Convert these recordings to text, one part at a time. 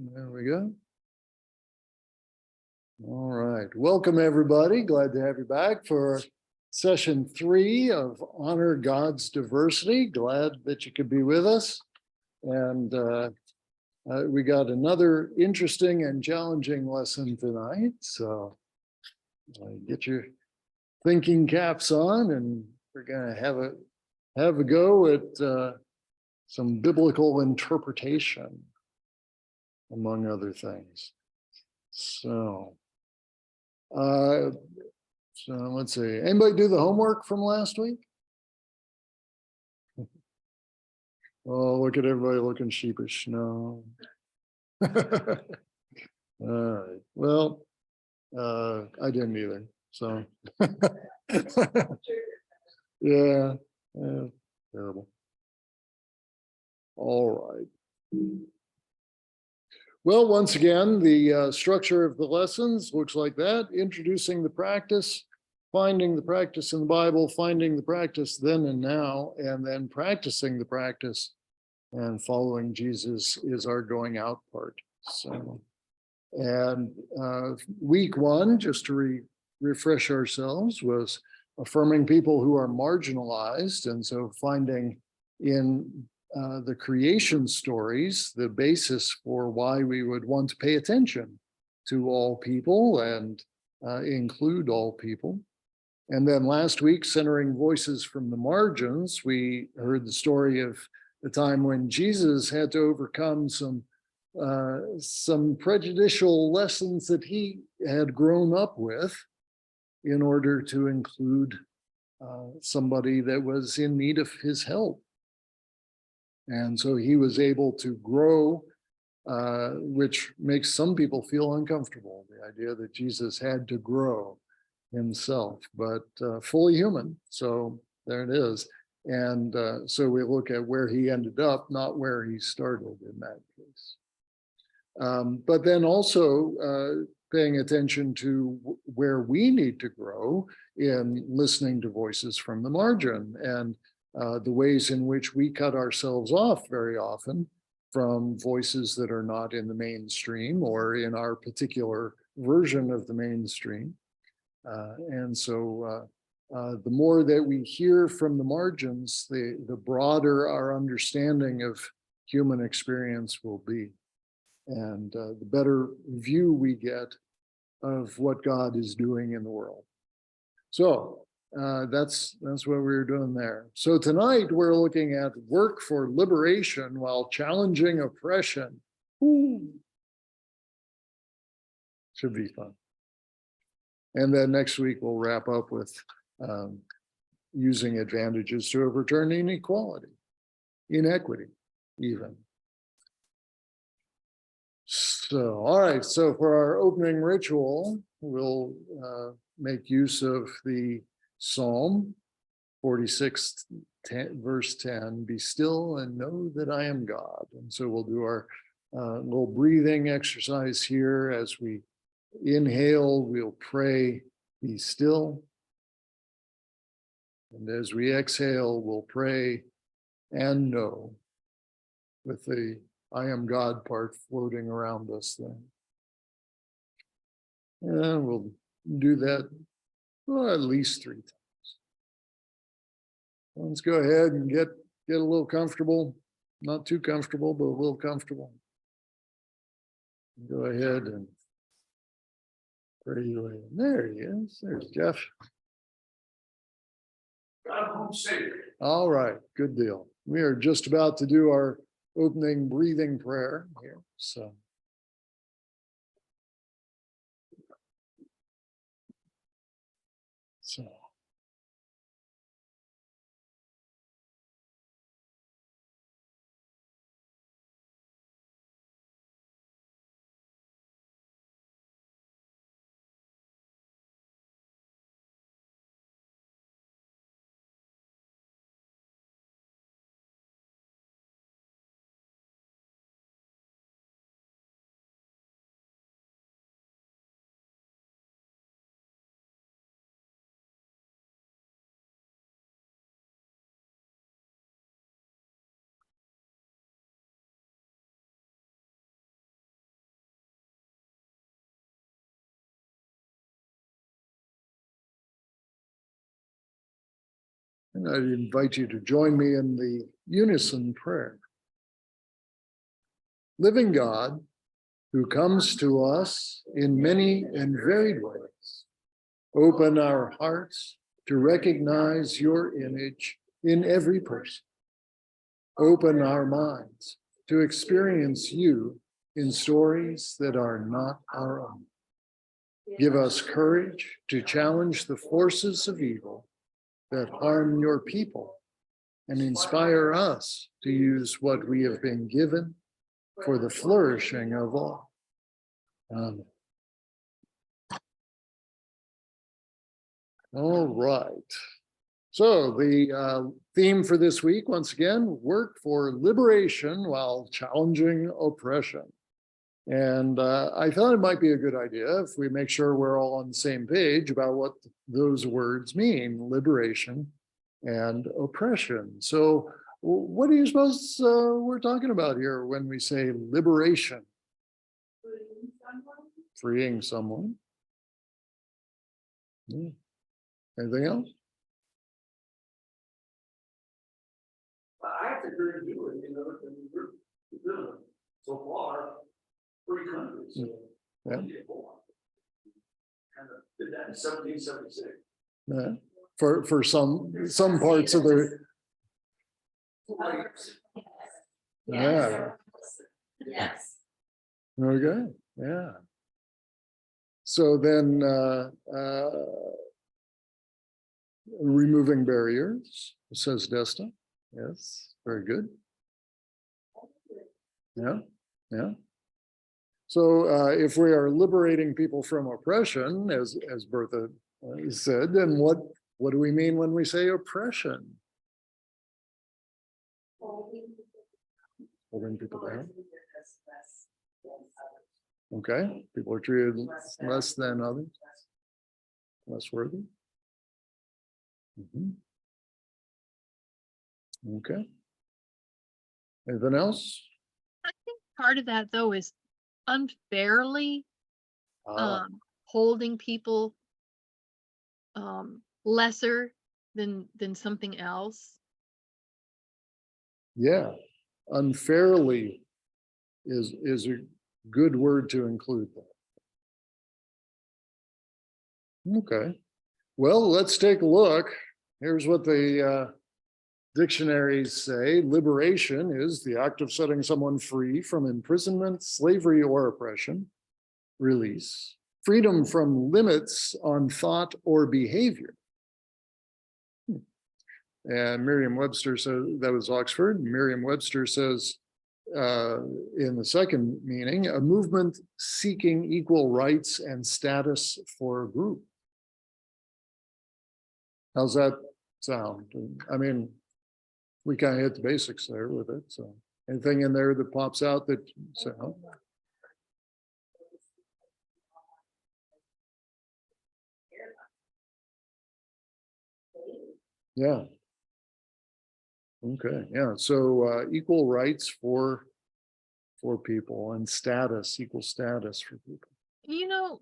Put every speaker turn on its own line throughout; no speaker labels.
There we go. All right. Welcome, everybody. Glad to have you back for session 3 of Honor God's Diversity. Glad that you could be with us. And we got another interesting and challenging lesson tonight. So get your thinking caps on, and we're going to have a go at some biblical interpretation, among other things. So let's see. Anybody do the homework from last week? Oh, look at everybody looking sheepish. No. All right. Well, I didn't either. So yeah, terrible. All right. Well, once again, the structure of the lessons looks like that: introducing the practice, finding the practice in the Bible, finding the practice then and now, and then practicing the practice and following Jesus is our going out part. So, and week 1, just to refresh ourselves, was affirming people who are marginalized, and so finding in the creation stories the basis for why we would want to pay attention to all people and include all people. And then last week, centering voices from the margins, we heard the story of the time when Jesus had to overcome some prejudicial lessons that he had grown up with in order to include somebody that was in need of his help. And so he was able to grow, which makes some people feel uncomfortable, the idea that Jesus had to grow himself, but fully human. So there it is. And so we look at where he ended up, not where he started in that case. But then also paying attention to where we need to grow in listening to voices from the margin, and the ways in which we cut ourselves off very often from voices that are not in the mainstream or in our particular version of the mainstream. And so the more that we hear from the margins, the broader our understanding of human experience will be, and the better view we get of what God is doing in the world. So that's what we were doing there. So tonight we're looking at work for liberation while challenging oppression. Ooh. Should be fun. And then next week we'll wrap up with using advantages to overturn inequality, inequity even. So, all right, so for our opening ritual, we'll make use of the Psalm 46, verse 10, be still and know that I am God. And so we'll do our little breathing exercise here. As we inhale, we'll pray, be still. And as we exhale, we'll pray and know, with the I am God part floating around us then. And we'll do that at least 3 times. Let's go ahead and get a little comfortable, not too comfortable, but a little comfortable. Go ahead and pray away. There he is. There's Jeff.
God home safe.
All right, good deal. We are just about to do our opening breathing prayer here. So And I invite you to join me in the unison prayer. Living God, who comes to us in many and varied ways, open our hearts to recognize your image in every person. Open our minds to experience you in stories that are not our own. Give us courage to challenge the forces of evil that harm your people and inspire us to use what we have been given for the flourishing of all. Amen. All right. So the theme for this week, once again, work for liberation while challenging oppression. And I thought it might be a good idea if we make sure we're all on the same page about what those words mean, liberation and oppression. So what do you suppose we're talking about here when we say liberation? Freeing someone. Yeah. Anything else?
I have to agree with you, we're so far, free countries. So
Yeah.
Kind of did that in 1776.
Yeah. For some parts of the yeah.
Yes.
Okay. Yeah. So then removing barriers, says Desta. Yes, very good. Yeah, yeah. So if we are liberating people from oppression, as Bertha said, then what do we mean when we say oppression? Holding people down. Okay, people are treated less than others, less worthy. Okay. Anything else?
I think part of that though is unfairly holding people lesser than something else.
Yeah, unfairly is a good word to include that. Okay, well, let's take a look. Here's what the dictionaries say. Liberation is the act of setting someone free from imprisonment, slavery, or oppression. Release, freedom from limits on thought or behavior. And Merriam-Webster says, that was Oxford. Merriam-Webster says, in the second meaning, a movement seeking equal rights and status for a group. How's that sound? I mean, we kind of hit the basics there with it. So anything in there that pops out that sound? Yeah. Okay. Yeah. So equal rights for people and status, equal status for people.
You know,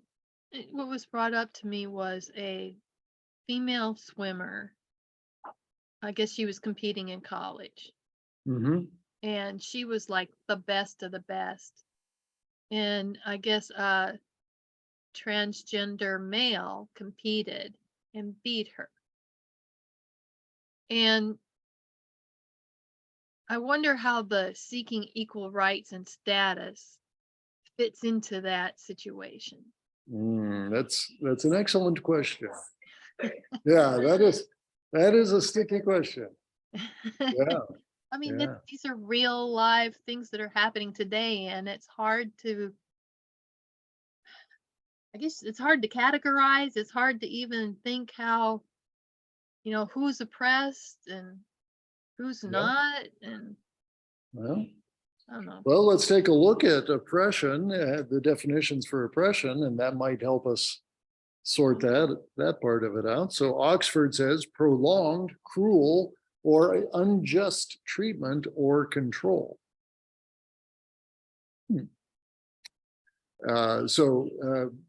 what was brought up to me was a female swimmer. I guess she was competing in college. And she was like the best of the best. And I guess a transgender male competed and beat her. And I wonder how the seeking equal rights and status fits into that situation.
That's an excellent question. Yeah, that is a sticky question. Yeah.
I mean,
Yeah.
these are real live things that are happening today, and it's hard to, I guess it's hard to categorize. It's hard to even think how, who's oppressed and who's not. And
Well,
I don't know.
well, let's take a look at oppression, the definitions for oppression, and that might help us sort that part of it out. So Oxford says prolonged, cruel, or unjust treatment or control. So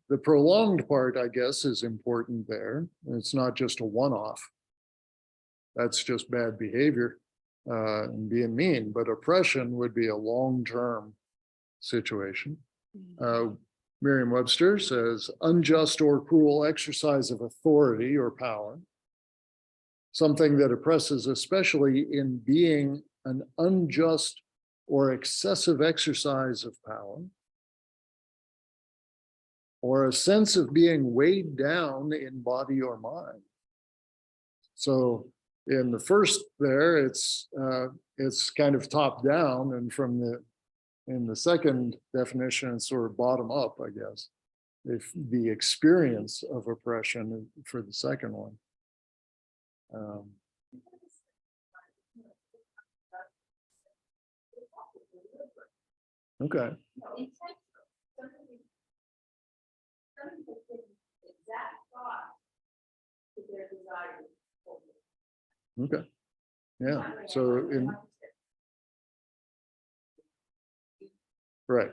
the prolonged part, I guess, is important there. It's not just a one-off. that's just bad behavior and being mean. But oppression would be a long-term situation. Merriam-Webster says unjust or cruel exercise of authority or power, something that oppresses, especially in being an unjust or excessive exercise of power, or a sense of being weighed down in body or mind. So in the first there, it's kind of top down, and in the second definition, it's sort of bottom up, I guess. If the experience of oppression for the second one. Okay. Okay. Yeah. So right.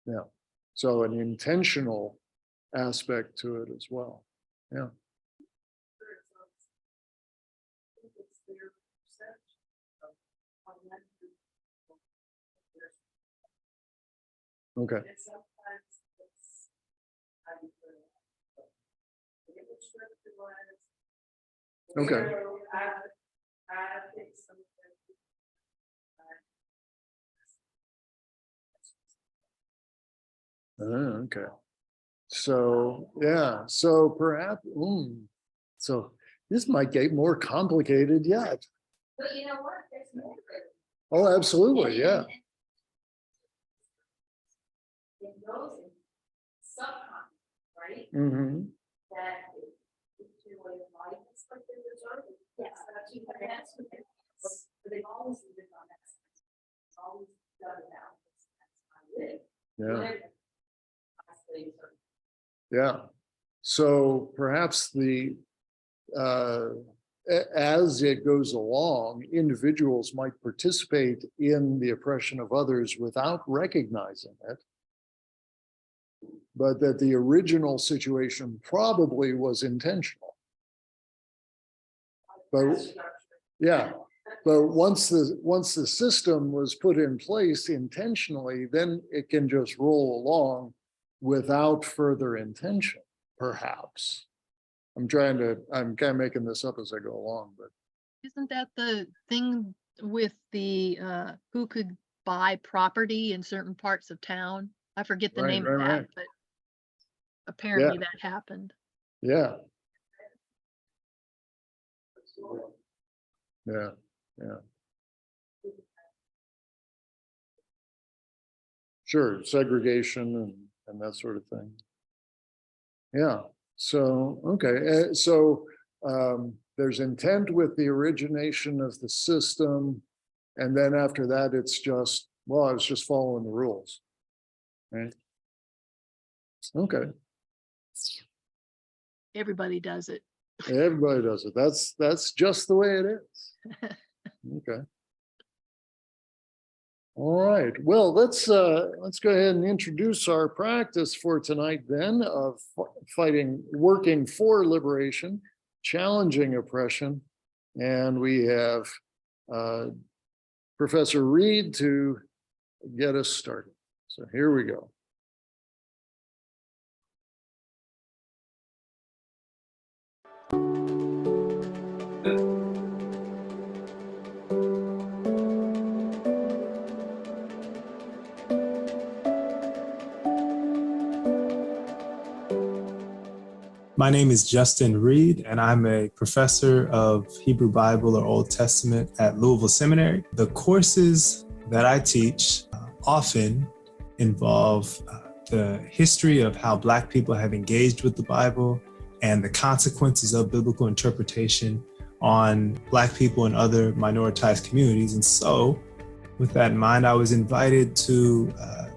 Yeah. So an intentional aspect to it as well. Yeah. Okay. Okay. Okay. So yeah. So perhaps. So this might get more complicated yet.
But you know what? There's more.
Oh, absolutely. Yeah.
It goes in subconscious, right?
Mm-hmm.
That it's your way of life. It's like they're observing. Yes, that's you can ask them. But they've always lived on that sense. It's always done it out. That's how I live.
Yeah.
I say so.
Yeah. So perhaps as it goes along, individuals might participate in the oppression of others without recognizing it, but that the original situation probably was intentional. But yeah, but once the system was put in place intentionally, then it can just roll along without further intention, perhaps. I'm kind of making this up as I go along, but
Isn't that the thing with the who could buy property in certain parts of town? I forget the name of that, but apparently that happened.
yeah. Yeah, yeah. Sure, segregation and that sort of thing. Yeah. So okay. So there's intent with the origination of the system, and then after that, it's just it's just following the rules, right? Okay.
Everybody does it.
Everybody does it. That's just the way it is. Okay. All right. Well, let's go ahead and introduce our practice for tonight then of working for liberation, challenging oppression. And we have Professor Reed to get us started. So here we go.
My name is Justin Reed, and I'm a professor of Hebrew Bible or Old Testament at Louisville Seminary. The courses that I teach often involve the history of how Black people have engaged with the Bible and the consequences of biblical interpretation on Black people and other minoritized communities. And so, with that in mind, I was invited to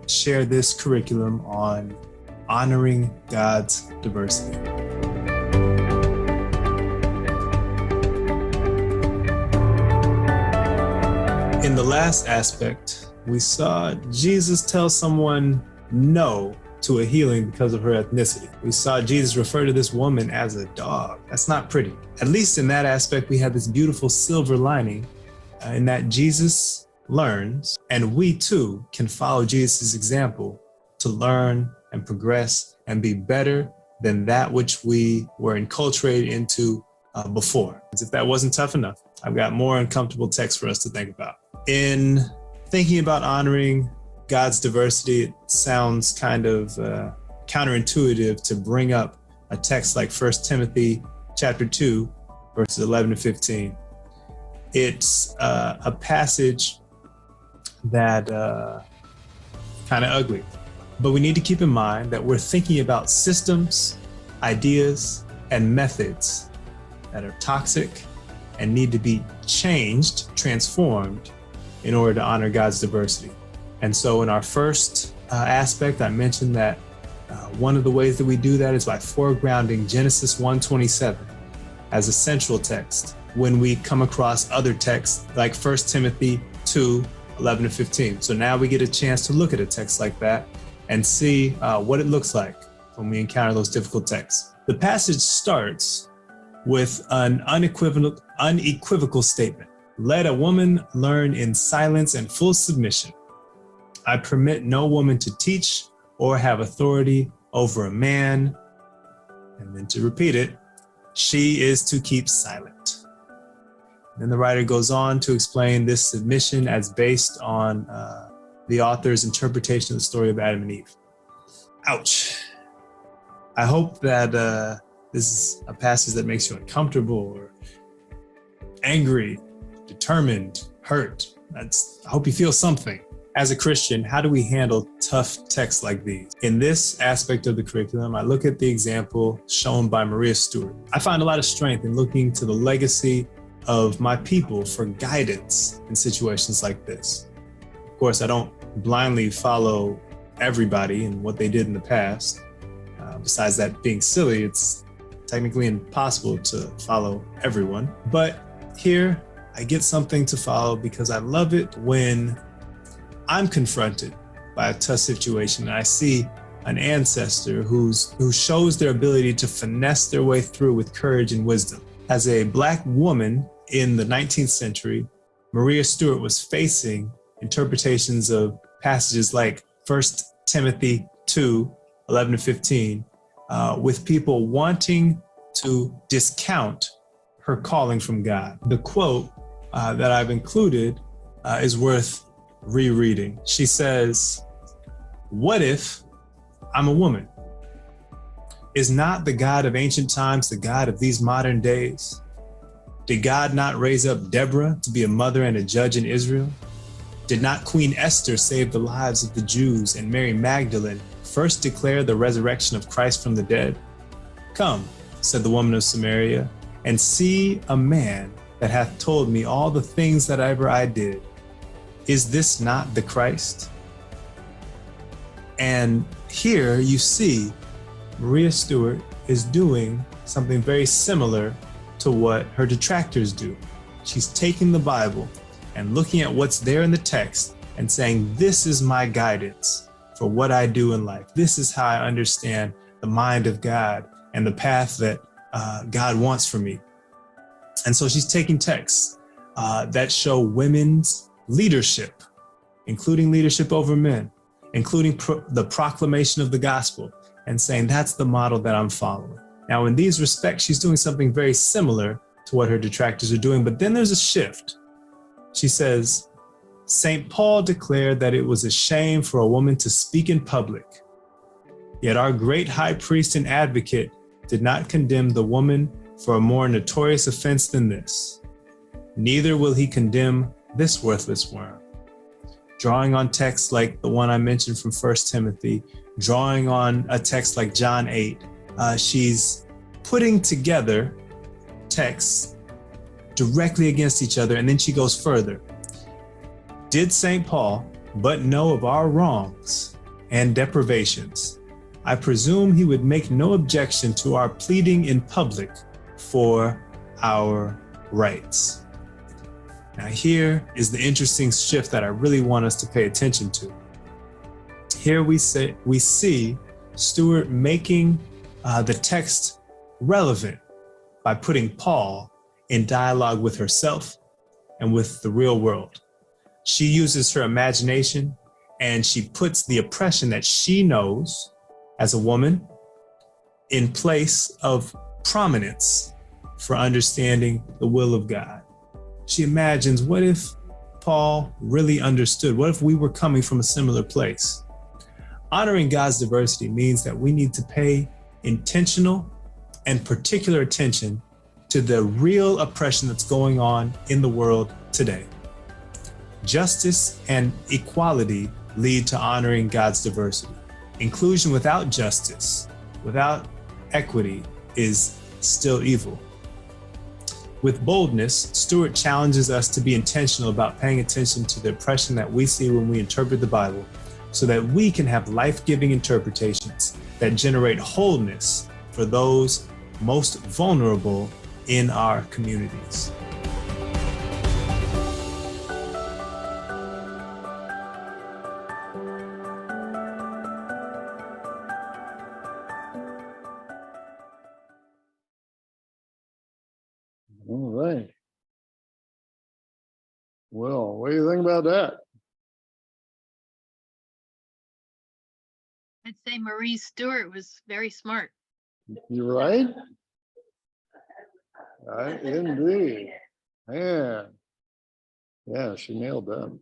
share this curriculum on honoring God's diversity. In the last aspect, we saw Jesus tell someone no to a healing because of her ethnicity. We saw Jesus refer to this woman as a dog. That's not pretty. At least in that aspect, we have this beautiful silver lining in that Jesus learns, and we too can follow Jesus' example to learn and progress and be better than that which we were enculturated into before. As if that wasn't tough enough, I've got more uncomfortable texts for us to think about. In thinking about honoring God's diversity, it sounds kind of counterintuitive to bring up a text like 1 Timothy chapter 2, verses 11 to 15. It's a passage that kind of ugly, but we need to keep in mind that we're thinking about systems, ideas, and methods that are toxic and need to be changed, transformed in order to honor God's diversity. And so in our first aspect, I mentioned that one of the ways that we do that is by foregrounding Genesis 1:27 as a central text when we come across other texts like 1 Timothy 2:11 to 15. So now we get a chance to look at a text like that and see what it looks like when we encounter those difficult texts. The passage starts with an unequivocal statement. Let a woman learn in silence and full submission. I permit no woman to teach or have authority over a man. And then to repeat it, she is to keep silent. Then the writer goes on to explain this submission as based on the author's interpretation of the story of Adam and Eve. Ouch. I hope that this is a passage that makes you uncomfortable or angry, determined, hurt. I hope you feel something. As a Christian, how do we handle tough texts like these? In this aspect of the curriculum, I look at the example shown by Maria Stewart. I find a lot of strength in looking to the legacy of my people for guidance in situations like this. Of course, I don't blindly follow everybody and what they did in the past. Besides that being silly, it's technically impossible to follow everyone. But here, I get something to follow because I love it when I'm confronted by a tough situation and I see an ancestor who shows their ability to finesse their way through with courage and wisdom. As a Black woman in the 19th century, Maria Stewart was facing interpretations of passages like 1 Timothy 2:11 to 15, with people wanting to discount her calling from God. The quote that I've included is worth rereading. She says, "What if I'm a woman? Is not the God of ancient times the God of these modern days? Did God not raise up Deborah to be a mother and a judge in Israel? Did not Queen Esther save the lives of the Jews and Mary Magdalene first declare the resurrection of Christ from the dead? Come," said the woman of Samaria, "and see a man that hath told me all the things that ever I did. Is this not the Christ?" And here you see Maria Stewart is doing something very similar to what her detractors do. She's taking the Bible and looking at what's there in the text and saying, this is my guidance for what I do in life. This is how I understand the mind of God and the path that God wants for me. And so she's taking texts that show women's leadership, including leadership over men, including the proclamation of the gospel, and saying that's the model that I'm following. Now, in these respects, she's doing something very similar to what her detractors are doing, but then there's a shift. She says, St. Paul declared that it was a shame for a woman to speak in public. Yet our great high priest and advocate did not condemn the woman for a more notorious offense than this. Neither will he condemn this worthless worm. Drawing on texts like the one I mentioned from 1 Timothy, drawing on a text like John 8, she's putting together texts directly against each other, and then she goes further. Did St. Paul but know of our wrongs and deprivations, I presume he would make no objection to our pleading in public for our rights. Now here is the interesting shift that I really want us to pay attention to. Here we see Stewart making the text relevant by putting Paul in dialogue with herself and with the real world. She uses her imagination and she puts the oppression that she knows as a woman in place of prominence for understanding the will of God. She imagines, what if Paul really understood? What if we were coming from a similar place? Honoring God's diversity means that we need to pay intentional and particular attention to the real oppression that's going on in the world today. Justice and equality lead to honoring God's diversity. Inclusion without justice, without equity, is still evil. With boldness, Stewart challenges us to be intentional about paying attention to the oppression that we see when we interpret the Bible, so that we can have life-giving interpretations that generate wholeness for those most vulnerable in our communities.
All right. Well, what do you think about that?
I'd say Marie Stewart was very smart.
You right? Right, indeed. Man. Yeah, she nailed that.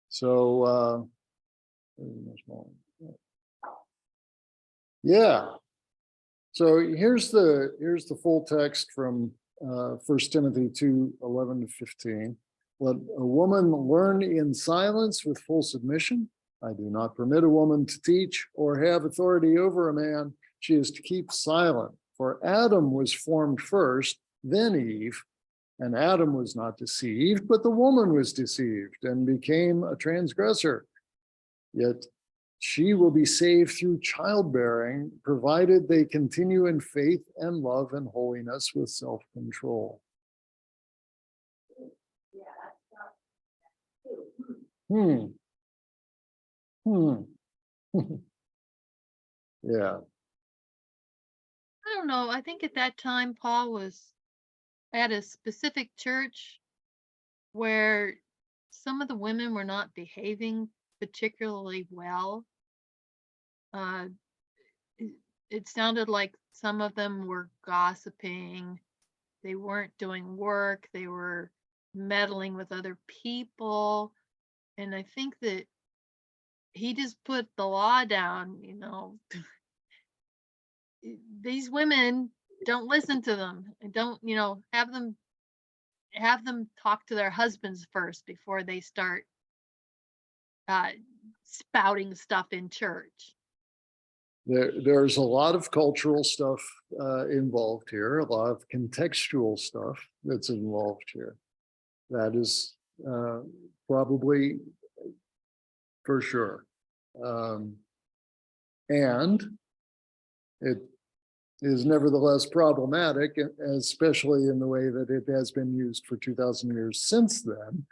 So, yeah. So here's the full text from 1 Timothy 2:11-15. Let a woman learn in silence with full submission. I do not permit a woman to teach or have authority over a man. She is to keep silent. For Adam was formed first, then Eve, and Adam was not deceived, but the woman was deceived and became a transgressor. Yet she will be saved through childbearing, provided they continue in faith and love and holiness with self-control. Yeah.
I don't know. I think at that time, Paul was at a specific church where some of the women were not behaving particularly well. It sounded like some of them were gossiping. They weren't doing work. They were meddling with other people. And I think that he just put the law down, these women, don't listen to them, and don't, have them talk to their husbands first before they start spouting stuff in church.
There's a lot of cultural stuff involved here, a lot of contextual stuff that's involved here. That is probably for sure. And it is nevertheless problematic, especially in the way that it has been used for 2,000 years since then,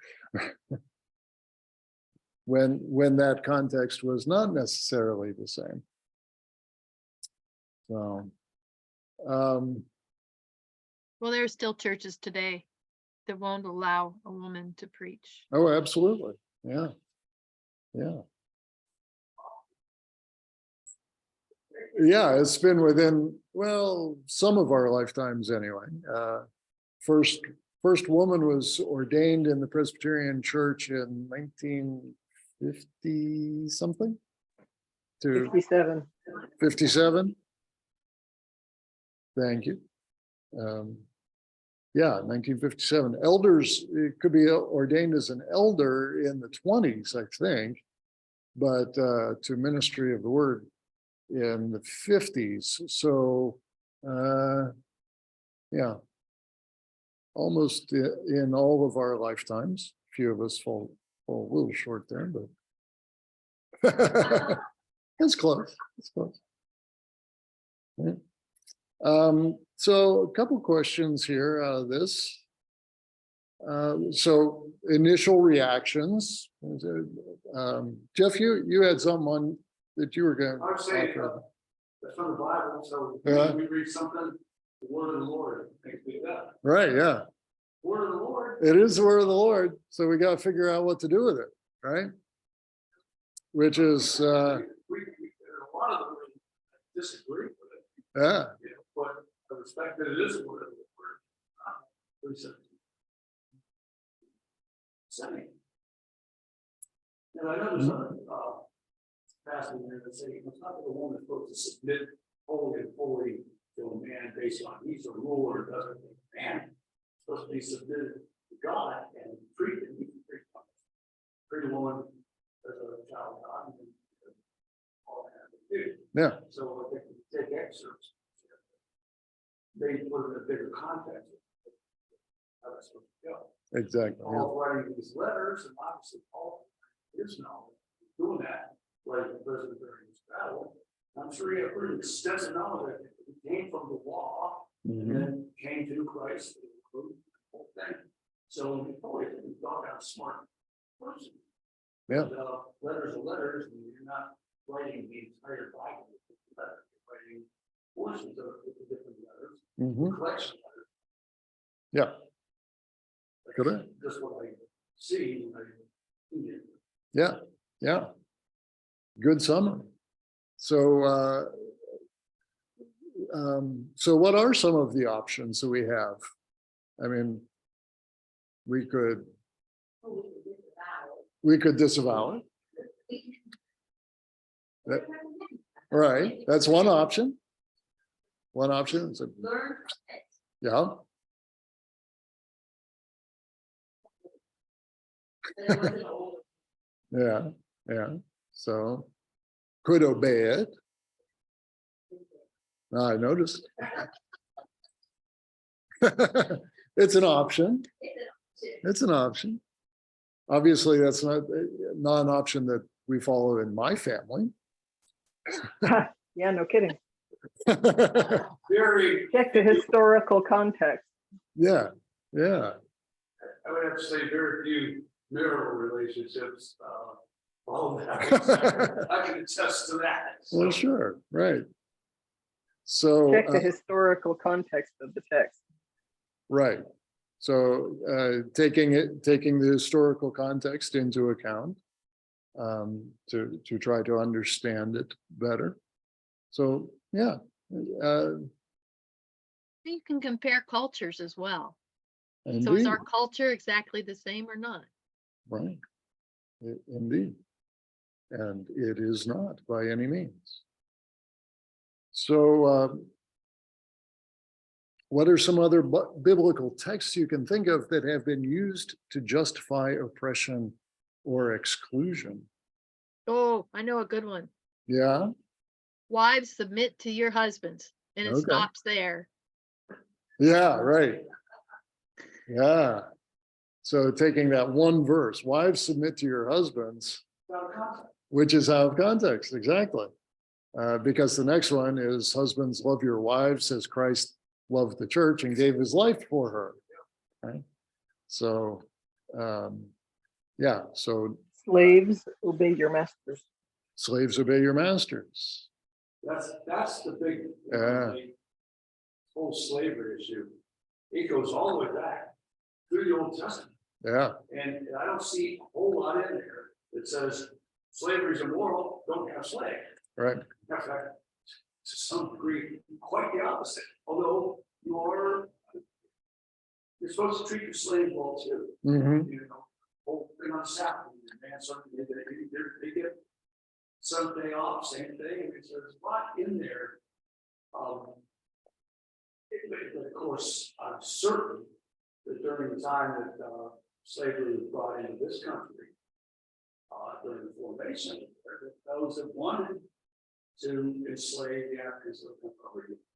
when that context was not necessarily the same. So,
well, there are still churches today that won't allow a woman to preach.
Oh, absolutely. Yeah. Yeah. Yeah, it's been within, well, some of our lifetimes anyway. First woman was ordained in the Presbyterian Church in 1950 something?
57.
57? Thank you. Yeah, 1957. Elders, it could be ordained as an elder in the 20s, I think, but to ministry of the word in the 50s. So, yeah, almost in all of our lifetimes. A few of us fall a little short there, but it's close. It's close. Yeah. So a couple questions here out of this. So initial reactions. Jeff, you had something that you were going to
I would say,
offer?
that's from the Bible, so
Yeah.
we read something, the word of the Lord, makes me that.
Right, yeah,
Word of the Lord.
it is the word of the Lord, so we got to figure out what to do with it, right? Which is,
We, a lot of them disagree with it,
yeah,
you know, but I respect that it is the word of the Lord. Saying. And I know there's other, passage there that say, it's not that the woman is supposed to submit wholly and fully to a man based on he's a ruler, doesn't think man. It's supposed to be submitted to God and treat him, treat a woman as a child of God. And all that they do.
yeah,
So if they take excerpts, they put it in a bigger context. How that's supposed to go.
exactly. Yeah.
Paul's writing these letters, and obviously Paul is now doing that, writing the prison during this battle. I'm sure he had a pretty extensive knowledge that it came from the law and
Mhm.
then came to Christ, the whole thing. So he probably thought out a smart person.
Yeah.
But, letters are letters, and you're not writing the entire Bible with the letter. You're writing portions of it with the different letters,
Mhm.
collection letters.
Yeah. Correct.
Just what I see when I read it.
Yeah, yeah. Good summary. So, so what are some of the options that we have? I mean, we could disavow it. Right, that's one option. One option. So,
Learn it.
yeah,
But it wasn't old.
yeah, yeah. So could obey it. I noticed. It's an option. It's an option. Obviously, that's not an option that we follow in my family.
Yeah, no kidding.
Very,
Check the historical context.
Yeah, yeah,
I would have to say very few marital relationships, follow that. I can attest to that. So,
well, sure, right. So,
Check the historical context of the text.
right. So, taking the historical context into account, to try to understand it better. So, yeah.
You can compare cultures as well. So is
Indeed.
our culture exactly the same or not?
Right. Indeed. And it is not by any means. So, what are some other biblical texts you can think of that have been used to justify oppression or exclusion?
Oh, I know a good one.
Yeah.
Wives, submit to your husbands, and it
Okay.
stops there.
Yeah, right. Yeah. So taking that one verse, wives submit to your husbands, which is out of context, exactly. Because the next one is husbands, love your wives as Christ loved the church and gave his life for her. Right. So, yeah, so
Slaves, obey your masters.
slaves obey your masters.
That's the big,
Yeah.
the whole slavery issue. It goes all the way back through the Old Testament.
Yeah,
And I don't see a whole lot in there that says slavery is immoral, don't have slaves.
right.
In fact, to some degree, quite the opposite. Although you're supposed to treat your slave well too.
Mhm.
You know, whole thing on Sabbath, man, something they get Sunday off, same thing. And it says, what in there? But of course, I'm certain that during the time that slavery was brought into this country, during the formation, those that wanted to enslave the Africans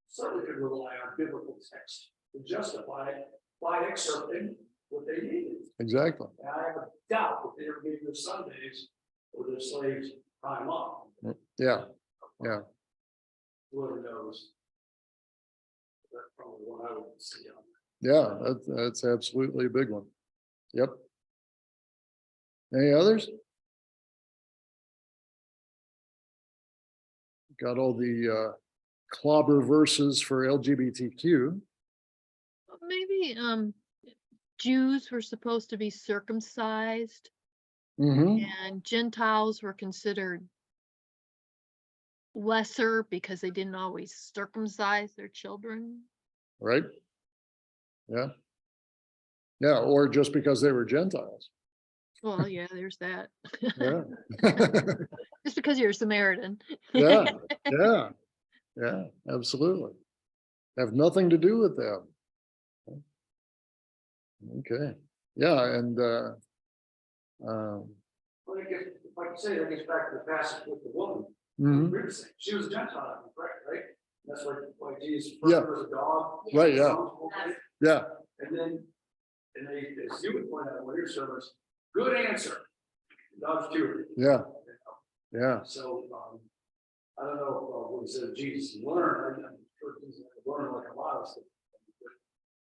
certainly could rely on biblical text to justify it by excerpting what they needed.
Exactly.
And I have a doubt that they ever gave their Sundays or their slaves time off.
Yeah, yeah.
Whoever knows. That's probably what I would see on.
Yeah, that's absolutely a big one. Yep. Any others? got all the clobber verses for LGBTQ.
Maybe Jews were supposed to be circumcised
Mm-hmm.
and Gentiles were considered lesser because they didn't always circumcise their children.
Right? Yeah. Yeah, or just because they were Gentiles.
Well, yeah, there's that.
Yeah.
Just because you're a Samaritan.
Yeah, yeah, yeah, absolutely. Have nothing to do with them. Okay, yeah, and
Well, I guess, like you say, that gets back to the passage with the woman.
mhm,
She was a Gentile, right? That's why Jesus
Yeah.
referred to as a dog.
Right, yeah. yeah,
And then, as you would point out in one of your sermons, good answer. Dog's too.
yeah, yeah,
So, I don't know what he said Jesus learned. I'm sure Jesus had to learn like a lot of stuff. But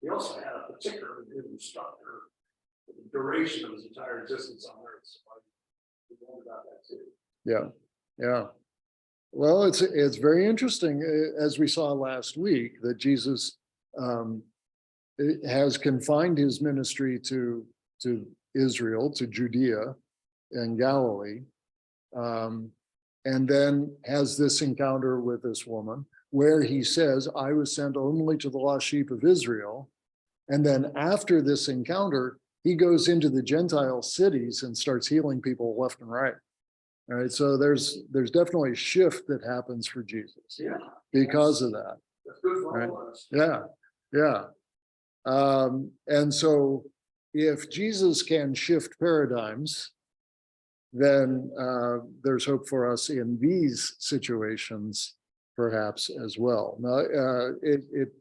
he also had a particularly good instructor for the duration of his entire existence on earth. So we learned about that too.
yeah, yeah. Well, it's very interesting, as we saw last week, that Jesus has confined his ministry to Israel, to Judea and Galilee, and then has this encounter with this woman where he says, I was sent only to the lost sheep of Israel. And then after this encounter, he goes into the Gentile cities and starts healing people left and right. All right, so there's definitely a shift that happens for Jesus
Yeah.
because of that.
That's good for
Right.
all of us.
Yeah, yeah. And so if Jesus can shift paradigms, then there's hope for us in these situations, perhaps as well. Now, it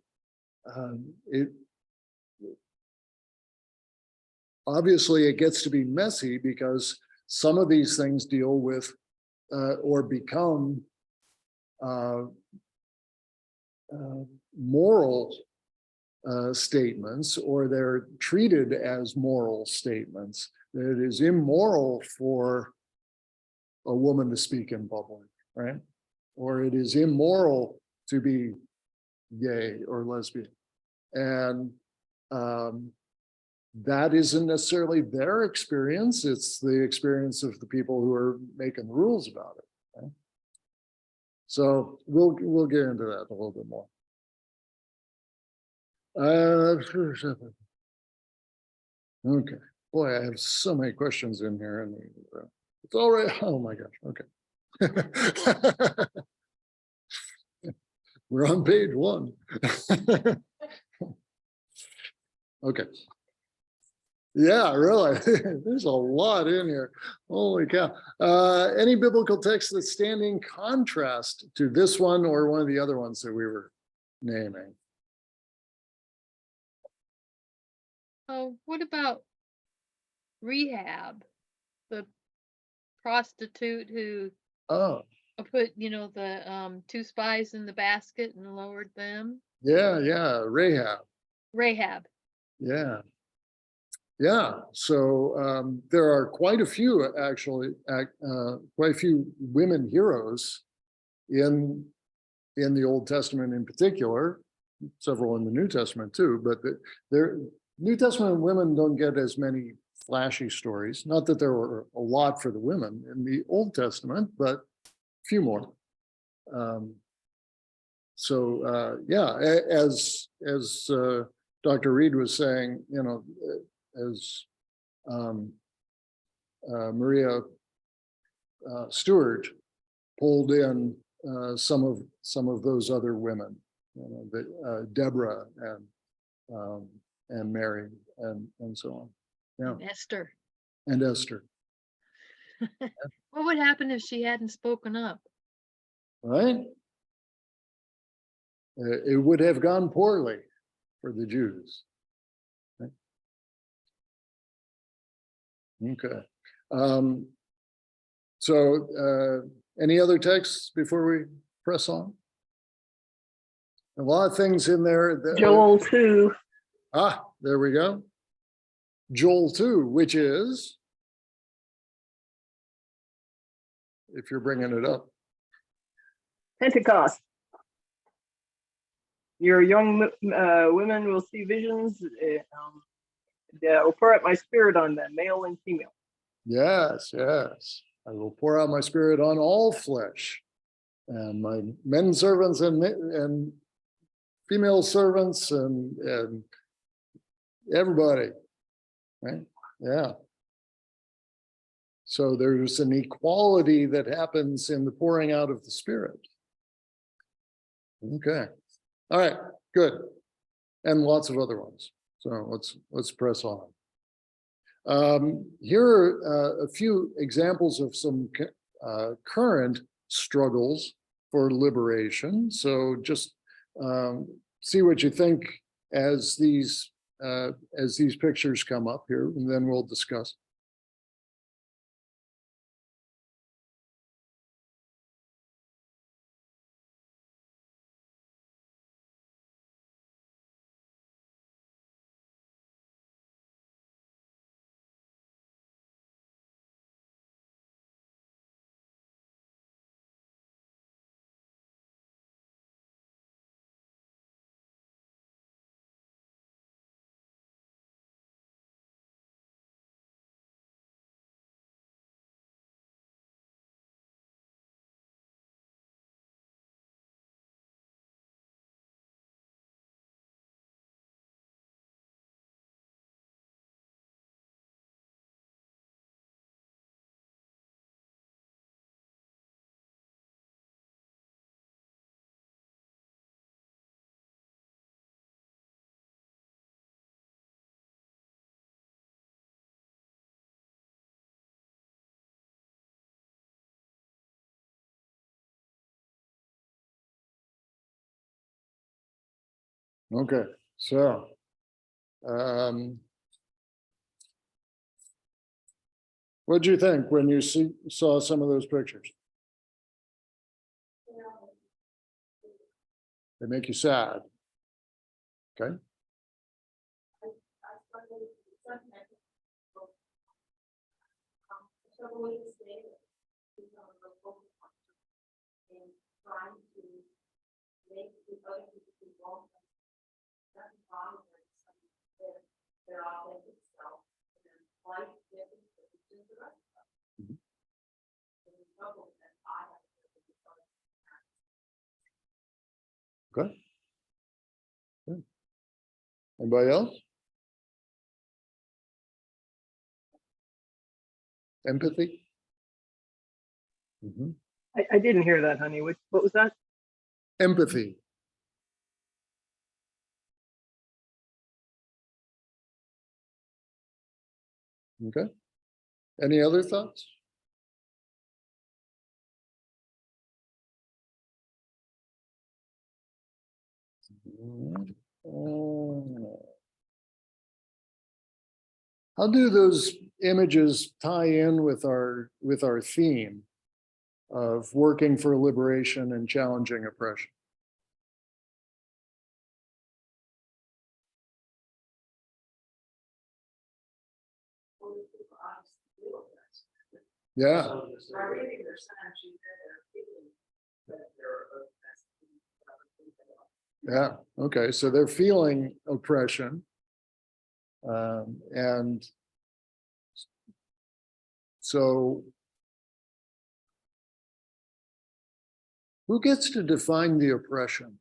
obviously it gets to be messy because some of these things deal with or become moral statements, or they're treated as moral statements. It is immoral for a woman to speak in public, right? Or it is immoral to be gay or lesbian. And that isn't necessarily their experience. It's the experience of the people who are making the rules about it. Right? So we'll get into that a little bit more. Okay, boy, I have so many questions in here, and it's all right. Oh my gosh. Okay. We're on page 1. Okay. Yeah, really. There's a lot in here. Holy cow. Any biblical texts that stand in contrast to this one or one of the other ones that we were naming?
Oh, what about Rehab, the prostitute who
Oh,
put, the 2 spies in the basket and lowered them?
yeah, Rahab.
Rahab.
Yeah. Yeah, so there are quite a few actually, quite a few women heroes in the Old Testament in particular, several in the New Testament too, but the New Testament women don't get as many flashy stories. Not that there were a lot for the women in the Old Testament, but a few more. Yeah, as Dr. Reed was saying, as Maria Stewart pulled in some of those other women, Deborah and Mary and so on. Yeah,
And Esther.
and Esther.
What would happen if she hadn't spoken up?
Right? It would have gone poorly for the Jews. Right? Okay. So any other texts before we press on? A lot of things in there.
Joel 2.
There we go. Joel 2, which is, if you're bringing it up.
Pentecost. Your young women will see visions. I will pour out my spirit on them, male and female.
Yes, yes. I will pour out my spirit on all flesh, and my men servants and female servants and everybody. Right? Yeah. So there's an equality that happens in the pouring out of the Spirit. Okay. All right, good. And lots of other ones. So let's press on. Here are a few examples of some current struggles for liberation. So just see what you think as these pictures come up here, and then we'll discuss. Okay, so what do you think when you saw some of those pictures? They make you sad. Okay.
Trying to make the other people nothing wrong with their authentic self and quite different than the rest of us. And the trouble that I have
Good. Good. Anybody else? Empathy? Mm-hmm.
I didn't hear that, honey. What was that?
Empathy. Okay. Any other thoughts? How do those images tie in with our theme of working for liberation and challenging oppression? Yeah.
So
are reading their signs, you know, they're feeling.
Yeah. Okay. So they're feeling oppression. And so who gets to define the oppression?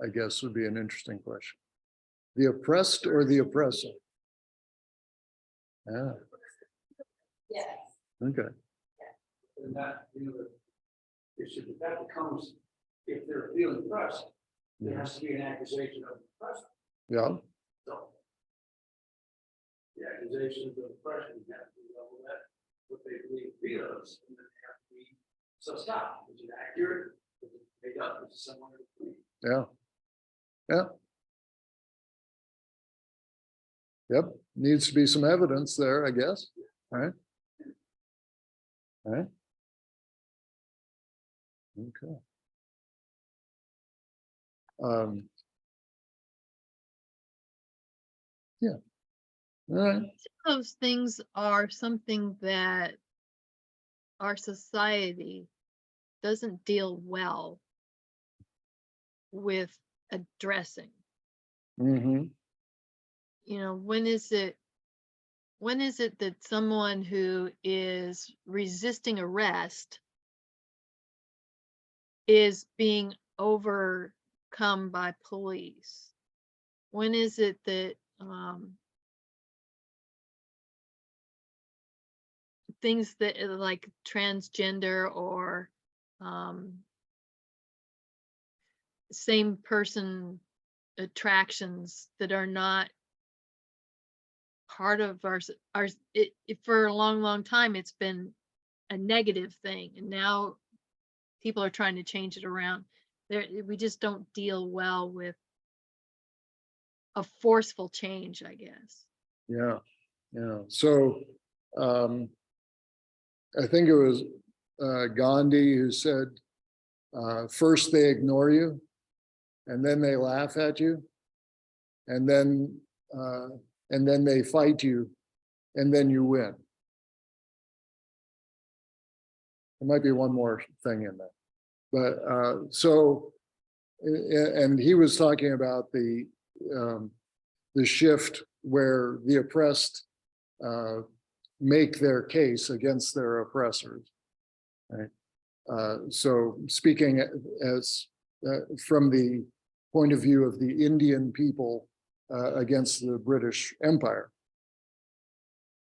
I guess would be an interesting question. The oppressed or the oppressor? Yeah.
Yes.
Okay.
and that, you know, the issue that becomes, if they're feeling oppressed, there has to be an accusation of oppression.
Yeah.
So the accusations of oppression have to be leveled at what they believe feels, and then they have to be sussed out. Is it accurate? Is it made up? Is it someone who believes?
Yeah. Yeah. Yep. Needs to be some evidence there, I guess. All right. All right. Okay. Yeah. All right.
Those things are something that our society doesn't deal well with addressing.
Mm-hmm.
You know, when is it that someone who is resisting arrest is being overcome by police? When is it that things that are like transgender or same person attractions that are not part of it for a long time it's been a negative thing, and now people are trying to change it around. We just don't deal well with a forceful change, I guess.
Yeah. Yeah. So I think it was Gandhi who said, first they ignore you, and then they laugh at you, and then they fight you, and then you win. There might be one more thing in there, but and he was talking about the shift where the oppressed make their case against their oppressors. Right. So speaking as from the point of view of the Indian people against the British Empire.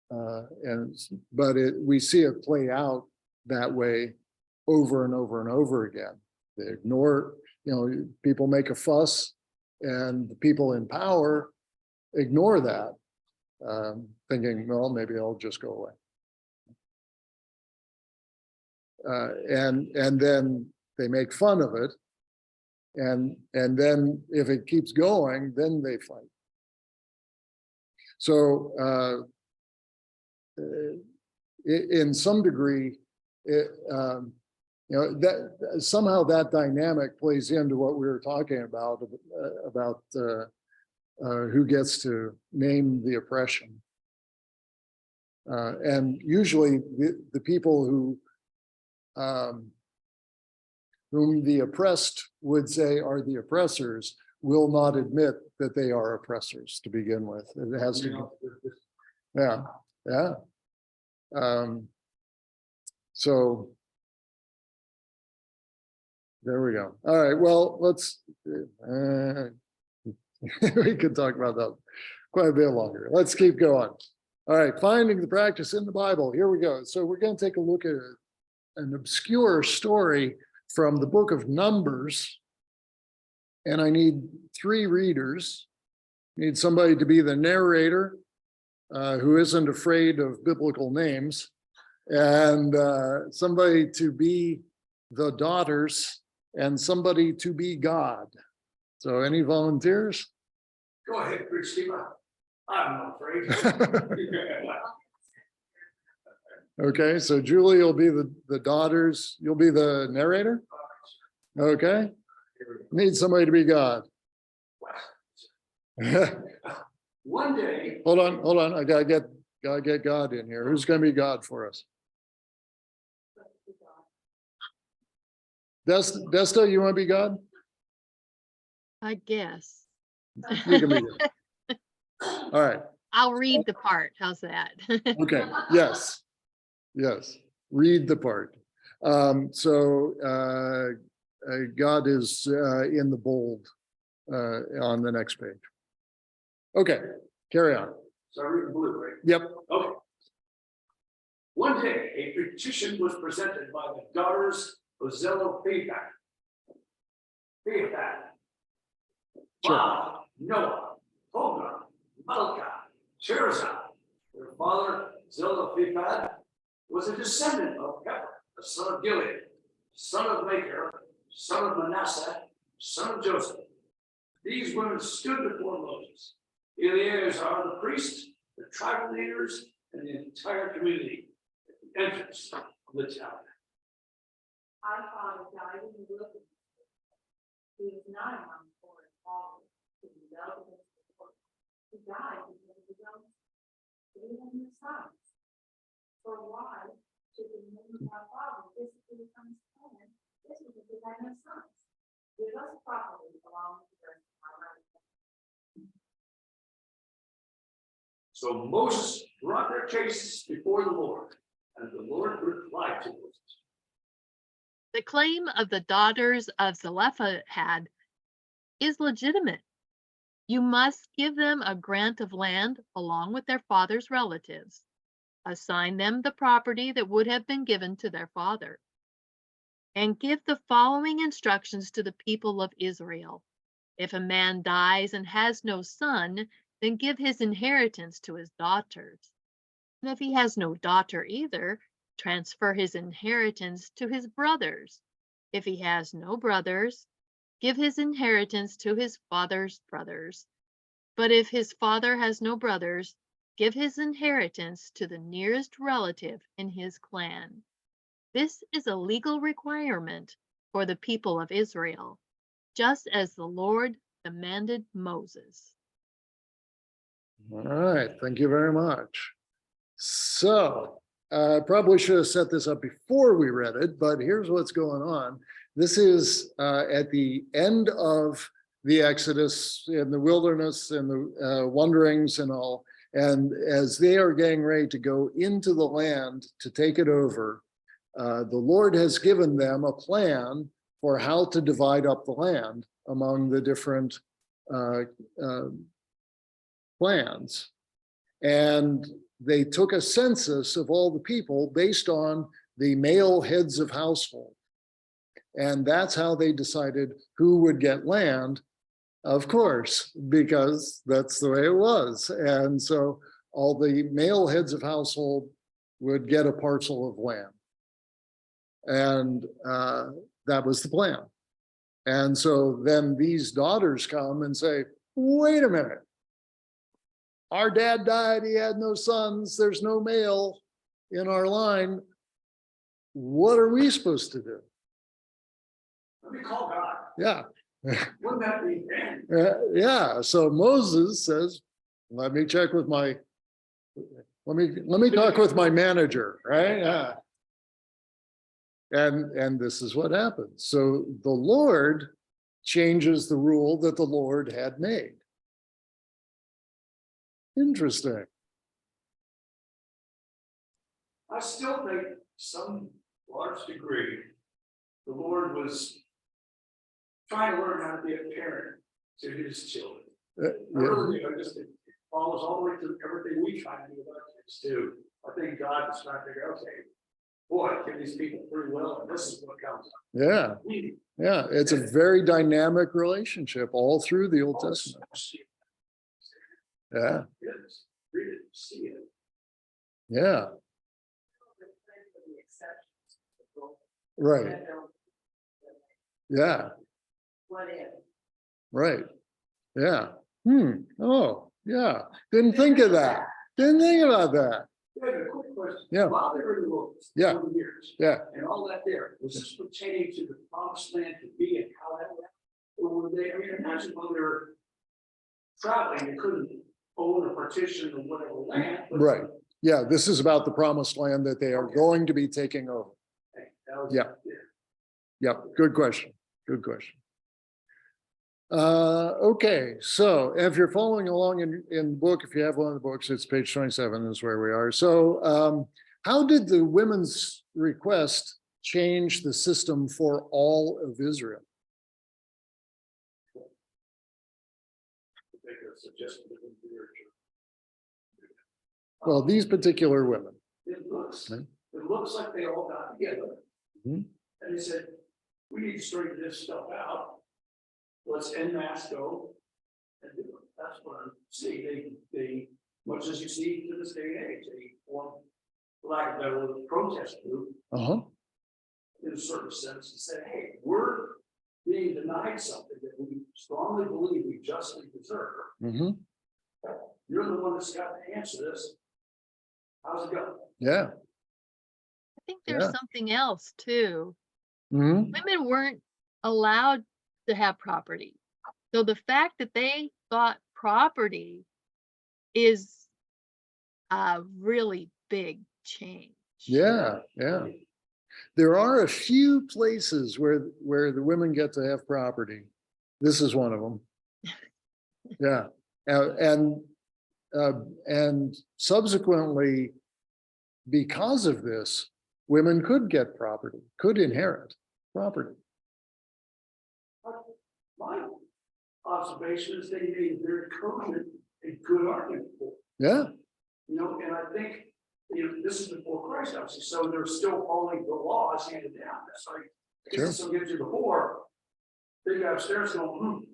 But we see it play out that way over and over and over again. They ignore, people make a fuss, and the people in power ignore that, thinking, well, maybe I'll just go away. And then they make fun of it, and then if it keeps going, then they fight. So in some degree, that somehow that dynamic plays into what we were talking about who gets to name the oppression. And usually the people whom the oppressed would say are the oppressors will not admit that they are oppressors to begin with. It has to, yeah, yeah. So there we go. All right, well, let's, we could talk about that quite a bit longer. Let's keep going. All right, finding the practice in the Bible. Here we go. So we're going to take a look at an obscure story from the book of Numbers. And I need 3 readers. I need somebody to be the narrator who isn't afraid of biblical names, and somebody to be the daughters, and somebody to be God. So any volunteers?
Go ahead, Christina. I'm not afraid.
Okay, so Julie will be the daughters. You'll be the narrator? Okay. Need somebody to be God.
One day.
Hold on. I gotta get God in here. Who's gonna be God for us? Desta, you want to be God?
I guess.
You can be God. All right.
I'll read the part. How's that?
Okay. Yes. Read the part. So God is in the bold on the next page. Okay. Carry on.
So I read the blue, right?
Yep.
Okay. One day, a petition was presented by the daughters of Zelophehad. Bob, Noah, Hogah, Malchah, Tirzah. Their father, Zelophehad, was a descendant of Pepper, the son of Gilead, son of Machir, son of Manasseh, son of Joseph. These women stood before Moses, Eleazar the priest, the tribal leaders, and the entire community at the entrance of the town.
Our father died in the wilderness. He was not among the poor and followers to be dealt against the poor. He died because of his own sin. He had no sons. For why should the name of our father physically become his plan? This is because he had no sons. Give us property along with the rest of our land.
So Moses brought their cases before the Lord, and the Lord replied to Moses.
The claim of the daughters of Zelophehad is legitimate. You must give them a grant of land along with their father's relatives. Assign them the property that would have been given to their father. And give the following instructions to the people of Israel. If a man dies and has no son, then give his inheritance to his daughters. And if he has no daughter either, transfer his inheritance to his brothers. If he has no brothers, give his inheritance to his father's brothers. But if his father has no brothers, give his inheritance to the nearest relative in his clan. This is a legal requirement for the people of Israel, just as the Lord commanded Moses.
All right, thank you very much. So I probably should have set this up before we read it, but here's what's going on. This is at the end of the Exodus in the wilderness and the wanderings and all. And as they are getting ready to go into the land to take it over, the Lord has given them a plan for how to divide up the land among the different clans. And they took a census of all the people based on the male heads of household. And that's how they decided who would get land, of course, because that's the way it was. And so all the male heads of household would get a parcel of land. And that was the plan. And so then these daughters come and say, wait a minute. Our dad died, he had no sons, there's no male in our line. What are we supposed to do?
Let me call God.
Yeah.
Wouldn't that be bad?
Yeah, so Moses says, let me check with my, let me talk with my manager, right? Yeah. And this is what happens. So the Lord changes the rule that the Lord had made. Interesting.
I still think some large degree, the Lord was trying to learn how to be a parent to his children. I really do. I just, it follows all the way to everything we try to do with our kids too. I think God is trying to figure, okay, boy, give these people pretty well, and this is what comes up.
Yeah, yeah, it's a very dynamic relationship all through the Old Testament. Yeah,
Yes, read it, see it.
yeah, right, yeah,
What if?
right, yeah. Oh, yeah, didn't think of that. Didn't think about that.
Yeah, a quick question.
Yeah.
While they were in the wilderness,
Yeah.
40 years,
Yeah.
and all that there, was this pertaining to the promised land to be and how that went? Or were they, I mean, imagine when they were traveling, they couldn't own a partition or whatever land. But
Right. Yeah, this is about the promised land that they are going to be taking over.
that was-
Yeah. Yep, good question. Good question. Okay, so if you're following along in the book, if you have one of the books, it's page 27 is where we are. So how did the women's request change the system for all of Israel?
They could have suggested it would be urgent.
Well, these particular women.
It looks,
Okay.
it looks like they all got together.
Mhm.
And they said, we need to straighten this stuff out. Let's en masse go and do it. That's what I'm seeing. They, much as you see to this day and age, they form, for lack of a better word, protest group
Uh-huh.
in a certain sense and say, hey, we're being denied something that we strongly believe we justly deserve.
Mm-hmm.
You're the one that's got to answer this. How's it going?
Yeah.
I think there's
Yeah.
something else too.
Mm-hmm.
Women weren't allowed to have property. So the fact that they got property is a really big change.
Yeah, yeah. There are a few places where the women get to have property. This is one of them. Yeah, and subsequently, because of this, women could get property, could inherit property.
My observation is they made very cogent and good argument for it.
Yeah,
You know, and I think, you know, this is before Christ, obviously, so they're still following the laws handed down. That's like,
Sure.
this will get to the before. They got upstairs going,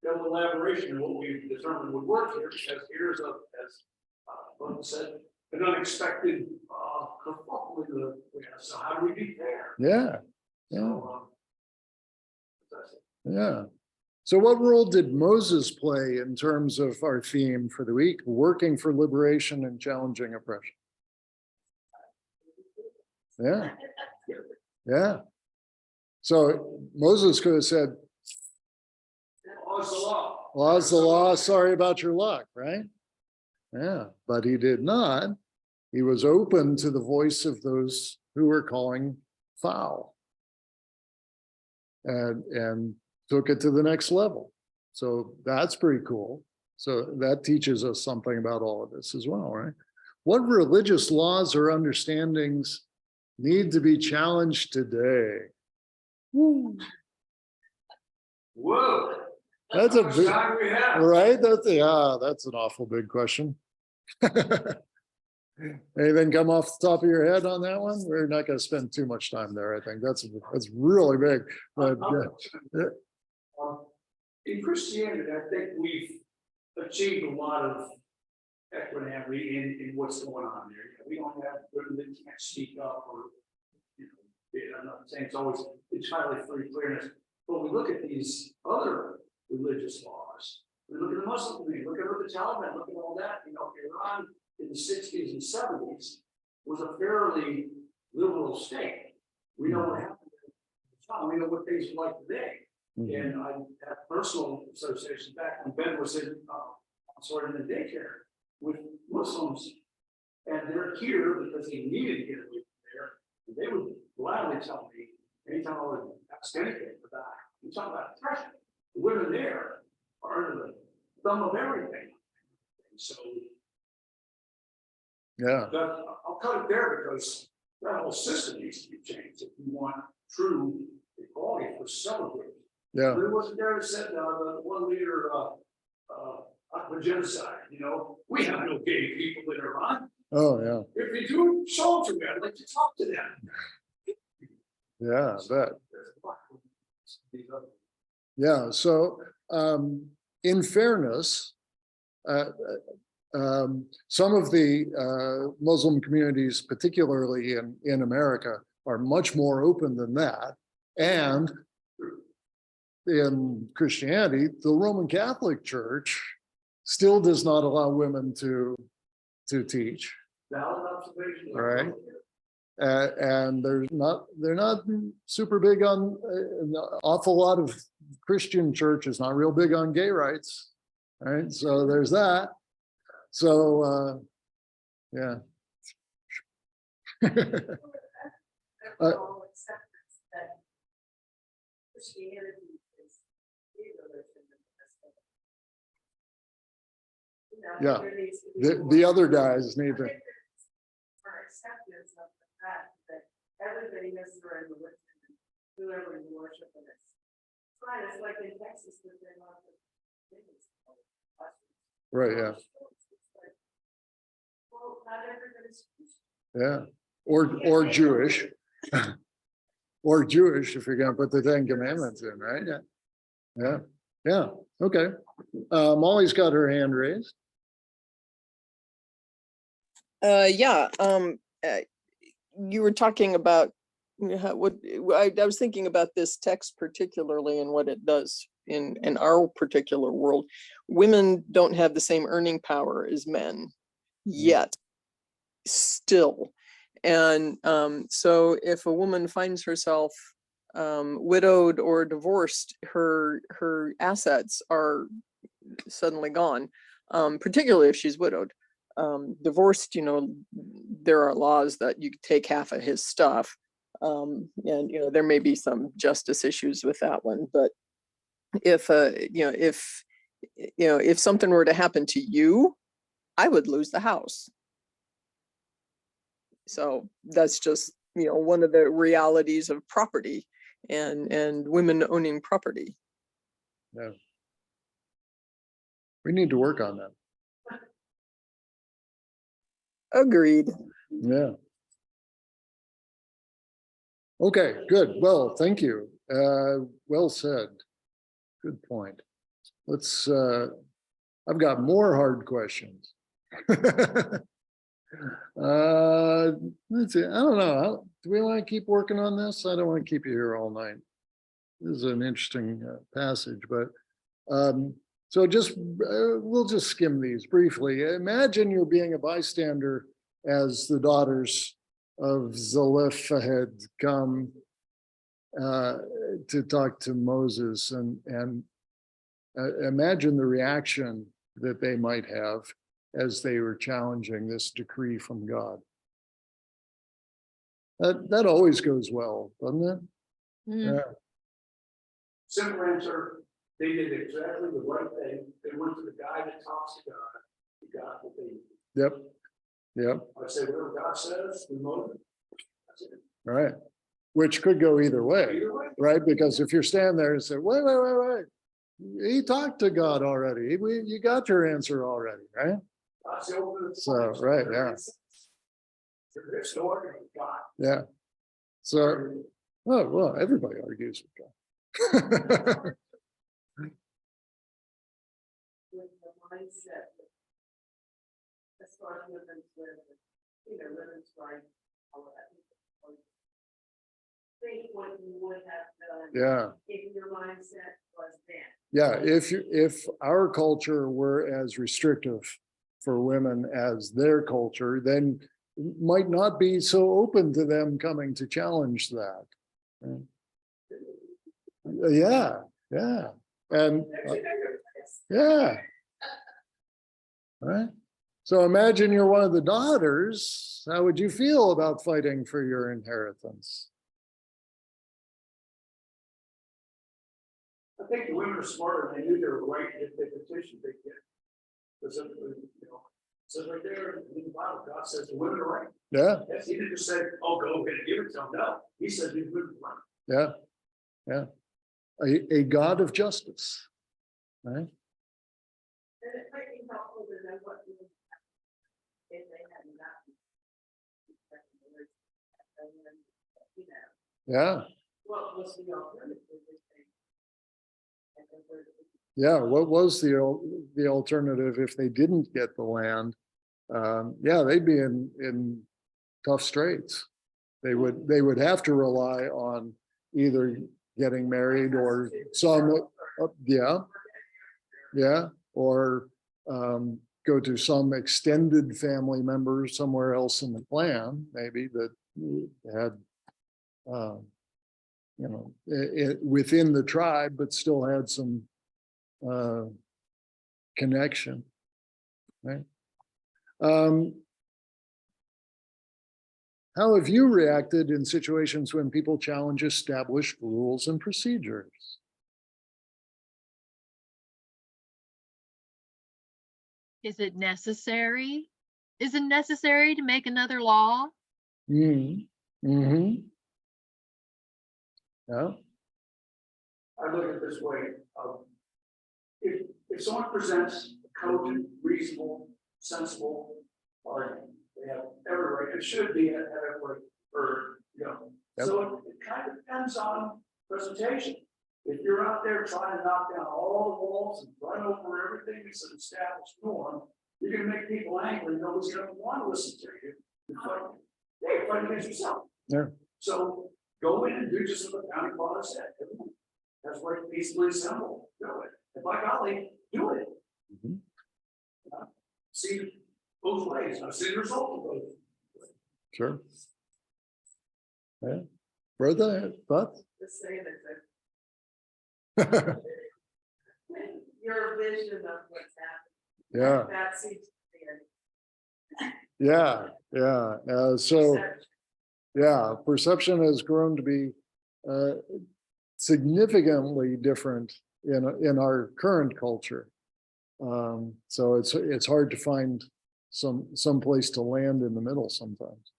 got an elaboration of what we determined would work here, because here's as Glenn said, an unexpected kerfuffle in the, so how do we be fair?
yeah, yeah,
So, that's it.
yeah. So what role did Moses play in terms of our theme for the week, working for liberation and challenging oppression? Yeah, yeah. So Moses could have said,
Law's the law.
law's the law, sorry about your luck, right? Yeah, but he did not. He was open to the voice of those who were calling foul. And took it to the next level. So that's pretty cool. So that teaches us something about all of this as well, right? What religious laws or understandings need to be challenged today? Woo.
Whoa.
That's
How
a
much
big,
time we have?
right? That's an awful big question. Anything come off the top of your head on that one? We're not going to spend too much time there. I think that's really big. But yeah.
In Christianity, I think we've achieved a lot of equanimity in what's going on there. We don't have women that can't speak up, or, you know, I'm not saying it's always entirely free clearness, but we look at these other religious laws. We look at the Muslim community, look at the Taliban, look at all that. You know, Iran in the 60s and 70s was a fairly liberal state. We know what happened at the time. We know what things are like today. And I have personal associations back when Ben was in the daycare with Muslims, and they're here because they needed to get away from there. And they would gladly tell me anytime I would ask anything about it. You talk about oppression. The women there are under the thumb of everything. And so
Yeah.
I'll cut it there, because that whole system needs to be changed if we want true equality for celebrating.
Yeah.
There wasn't there that said the one leader for genocide. You know, we have no gay people in Iran.
Oh yeah.
If you do, show them to me. I'd like to talk to them.
Yeah, I bet. Yeah. So in fairness, some of the Muslim communities, particularly in America, are much more open than that. And in Christianity, the Roman Catholic Church still does not allow women to teach.
Valid observation.
Right. And they're not super big on an awful lot of Christian churches, not real big on gay rights. Right. So there's that. So yeah. Yeah, the other guys need to.
For acceptance of the fact that everybody has their own religion, whoever you worship in it. It's fine, it's like in Texas, that they love the
Right, yeah.
Well, not everybody's.
Yeah, or Jewish. Or Jewish, if you're gonna put the 10 Commandments in, right? Yeah. Yeah, yeah, okay. Molly's got her hand raised.
You were talking about what I was thinking about this text particularly and what it does in our particular world. Women don't have the same earning power as men yet, still. And so if a woman finds herself widowed or divorced, her assets are suddenly gone, particularly if she's widowed. Divorced, you know, there are laws that you take half of his stuff. And, there may be some justice issues with that one, but if, if something were to happen to you, I would lose the house. So that's just, one of the realities of property and women owning property.
Yeah. We need to work on that.
Agreed.
Yeah. Okay, good. Well, thank you. Well said. Good point. Let's, I've got more hard questions. Let's see. I don't know. Do we want to keep working on this? I don't want to keep you here all night. This is an interesting passage, but so just we'll just skim these briefly. Imagine you're being a bystander as the daughters of Zelophehad come to talk to Moses, and imagine the reaction that they might have as they were challenging this decree from God. That always goes well, doesn't it?
Mm.
Yeah.
Simple answer, they did exactly the right thing. They went to the guy that talks to God. He got what they needed.
Yep. Yep.
I say whatever God says, we know it. That's it.
All right. Which could go either way,
Either way.
right? Because if you're standing there and say, wait. He talked to God already. You got your answer already, right?
God's the ultimate
So,
authority.
right, yeah.
There's no argument with God.
Yeah. So, well, everybody argues with God.
With the mindset. As far as women's women's rights, all of that. Think what you would have done.
Yeah.
If your mindset was then.
Yeah, if our culture were as restrictive for women as their culture, then might not be so open to them coming to challenge that. Yeah, and yeah. All right. So imagine you're one of the daughters. How would you feel about fighting for your inheritance?
I think the women are smarter. They knew they were right if they petitioned, they did. Because, says right there in the Bible, God says the women are right.
Yeah,
Yes, he didn't just say, oh, go ahead and give it to them. No, he said the women are right.
yeah. A God of justice, right?
And it might be helpful to know what you if they hadn't gotten.
Yeah,
What was the alternative?
yeah. What was the alternative if they didn't get the land? Yeah, they'd be in tough straits. They would have to rely on either getting married or some, or go to some extended family member somewhere else in the clan, maybe that had, within the tribe, but still had some connection, right? How have you reacted in situations when people challenge established rules and procedures?
Is it necessary? Is it necessary to make another law?
Mm-hmm. Yeah.
I look at it this way. If someone presents a cogent, reasonable, sensible argument, they have every right. It should be at every heard,
Yep.
So it kind of depends on presentation. If you're out there trying to knock down all the walls and run over everything that's an established norm, you're going to make people angry. Nobody's going to want to listen to you. You're fighting against yourself.
Yeah.
So go in and do just what the founding father said. That's where it peacefully assemble. Do it. And by golly, do it.
Mm-hmm.
See both ways. I've seen the result of both.
Sure. Yeah. Brother, thoughts?
The same your vision of what's happening.
Yeah.
That seems to be
Yeah. So Yeah, perception has grown to be significantly different in our current culture. So it's hard to find some place to land in the middle sometimes.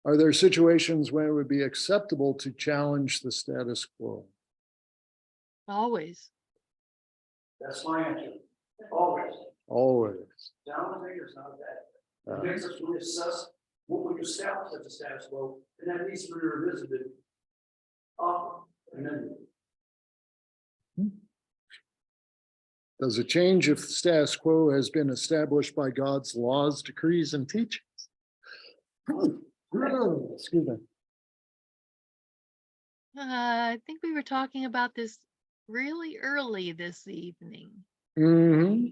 Are there situations when it would be acceptable to challenge the status quo?
Always.
That's my answer. Always.
Always.
Challenging is not bad. It makes us reassess what we establish as a status quo, and that needs to be revisited often. And then
Does it change if the status quo has been established by God's laws, decrees, and teachings? Excuse me.
I think we were talking about this really early this evening.
Mm-hmm.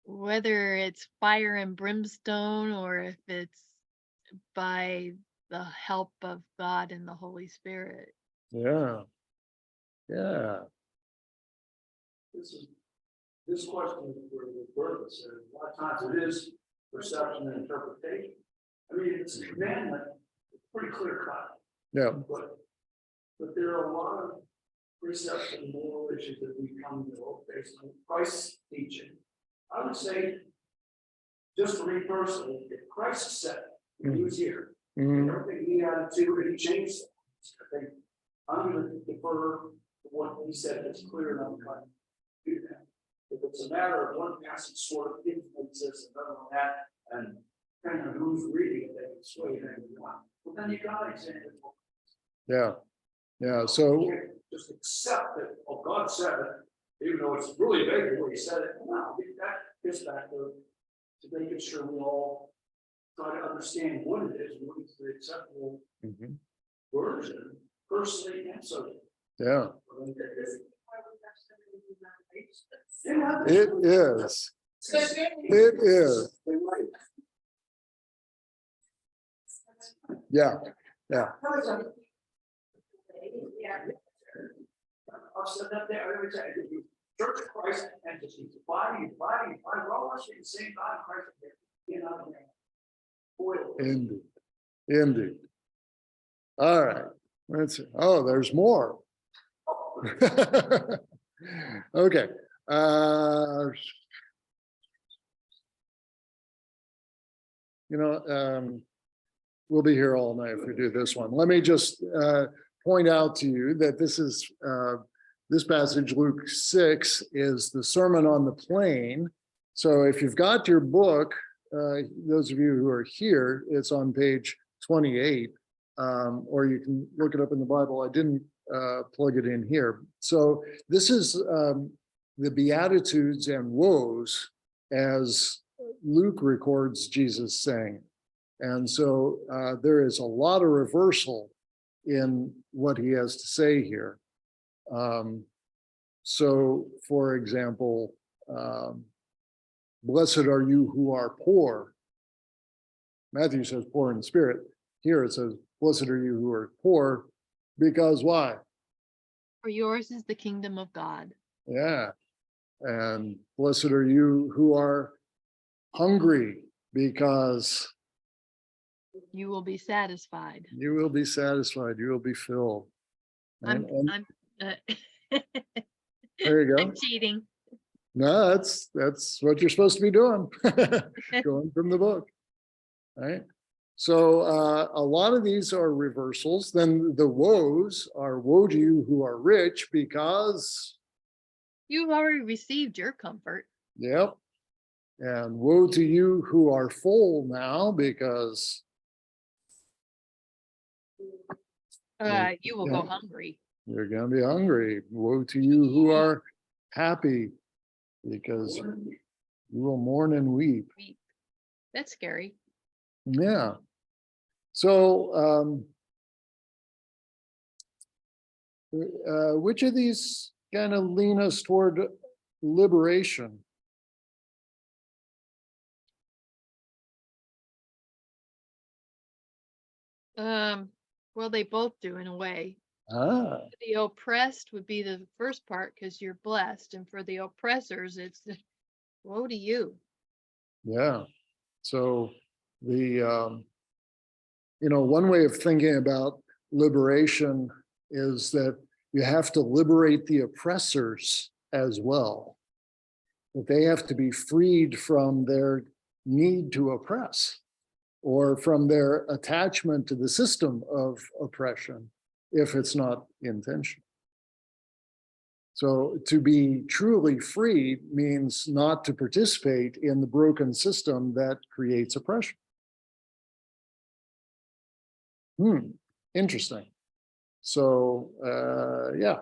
Whether it's fire and brimstone or if it's by the help of God and the Holy Spirit.
Yeah. Yeah.
this question is for the purpose, and a lot of times it is perception and interpretation. I mean, it's a commandment, it's pretty clear cut.
Yeah.
But there are a lot of precepts and moral issues that we come to know based on Christ's teaching. I would say, just for me personally, if Christ said when he was here, everything he added to it, he changed it. I think I'm going to defer to what he said. It's clear enough. I do that. If it's a matter of one passage sort of influences another on that, and depending on who's reading it, they can sway it any you want. Well, then you got to examine it.
Yeah. Yeah. So
You can't just accept that, oh, God said it, even though it's really vague the way he said it. No, that gets back to making sure we all try to understand what it is and what is the acceptable version, personally and socially.
yeah,
Yeah,
it is. It is. Yeah. Yeah.
I've said that there every time. Church of Christ entities, body, we're all worshiping the same God in Christ. You know,
Indeed. Indeed. All right. Let's see. Oh, there's more. Okay. We'll be here all night if we do this one. Let me just point out to you that this is this passage, Luke 6, is the Sermon on the Plain. So if you've got your book, those of you who are here, it's on page 28, or you can look it up in the Bible. I didn't plug it in here. So this is the Beatitudes and woes as Luke records Jesus saying. And so there is a lot of reversal in what he has to say here. So, for example, blessed are you who are poor. Matthew says poor in spirit. Here it says, blessed are you who are poor, because why?
For yours is the kingdom of God.
Yeah. And blessed are you who are hungry, because
You will be satisfied.
you will be satisfied, you will be filled. And there you go.
I'm cheating.
No, that's what you're supposed to be doing. Going from the book. Right. So a lot of these are reversals. Then the woes are, woe to you who are rich, because
You've already received your comfort.
yep. And woe to you who are full now, because
You will go hungry.
you're going to be hungry. Woe to you who are happy, because you will mourn and weep.
That's scary.
Yeah. So which of these kind of lean us toward liberation?
Well, they both do in a way.
Ah,
The oppressed would be the first part because you're blessed, and for the oppressors, it's woe to you.
Yeah. So one way of thinking about liberation is that you have to liberate the oppressors as well. That they have to be freed from their need to oppress or from their attachment to the system of oppression if it's not intentional. So to be truly free means not to participate in the broken system that creates oppression. Interesting. So, yeah.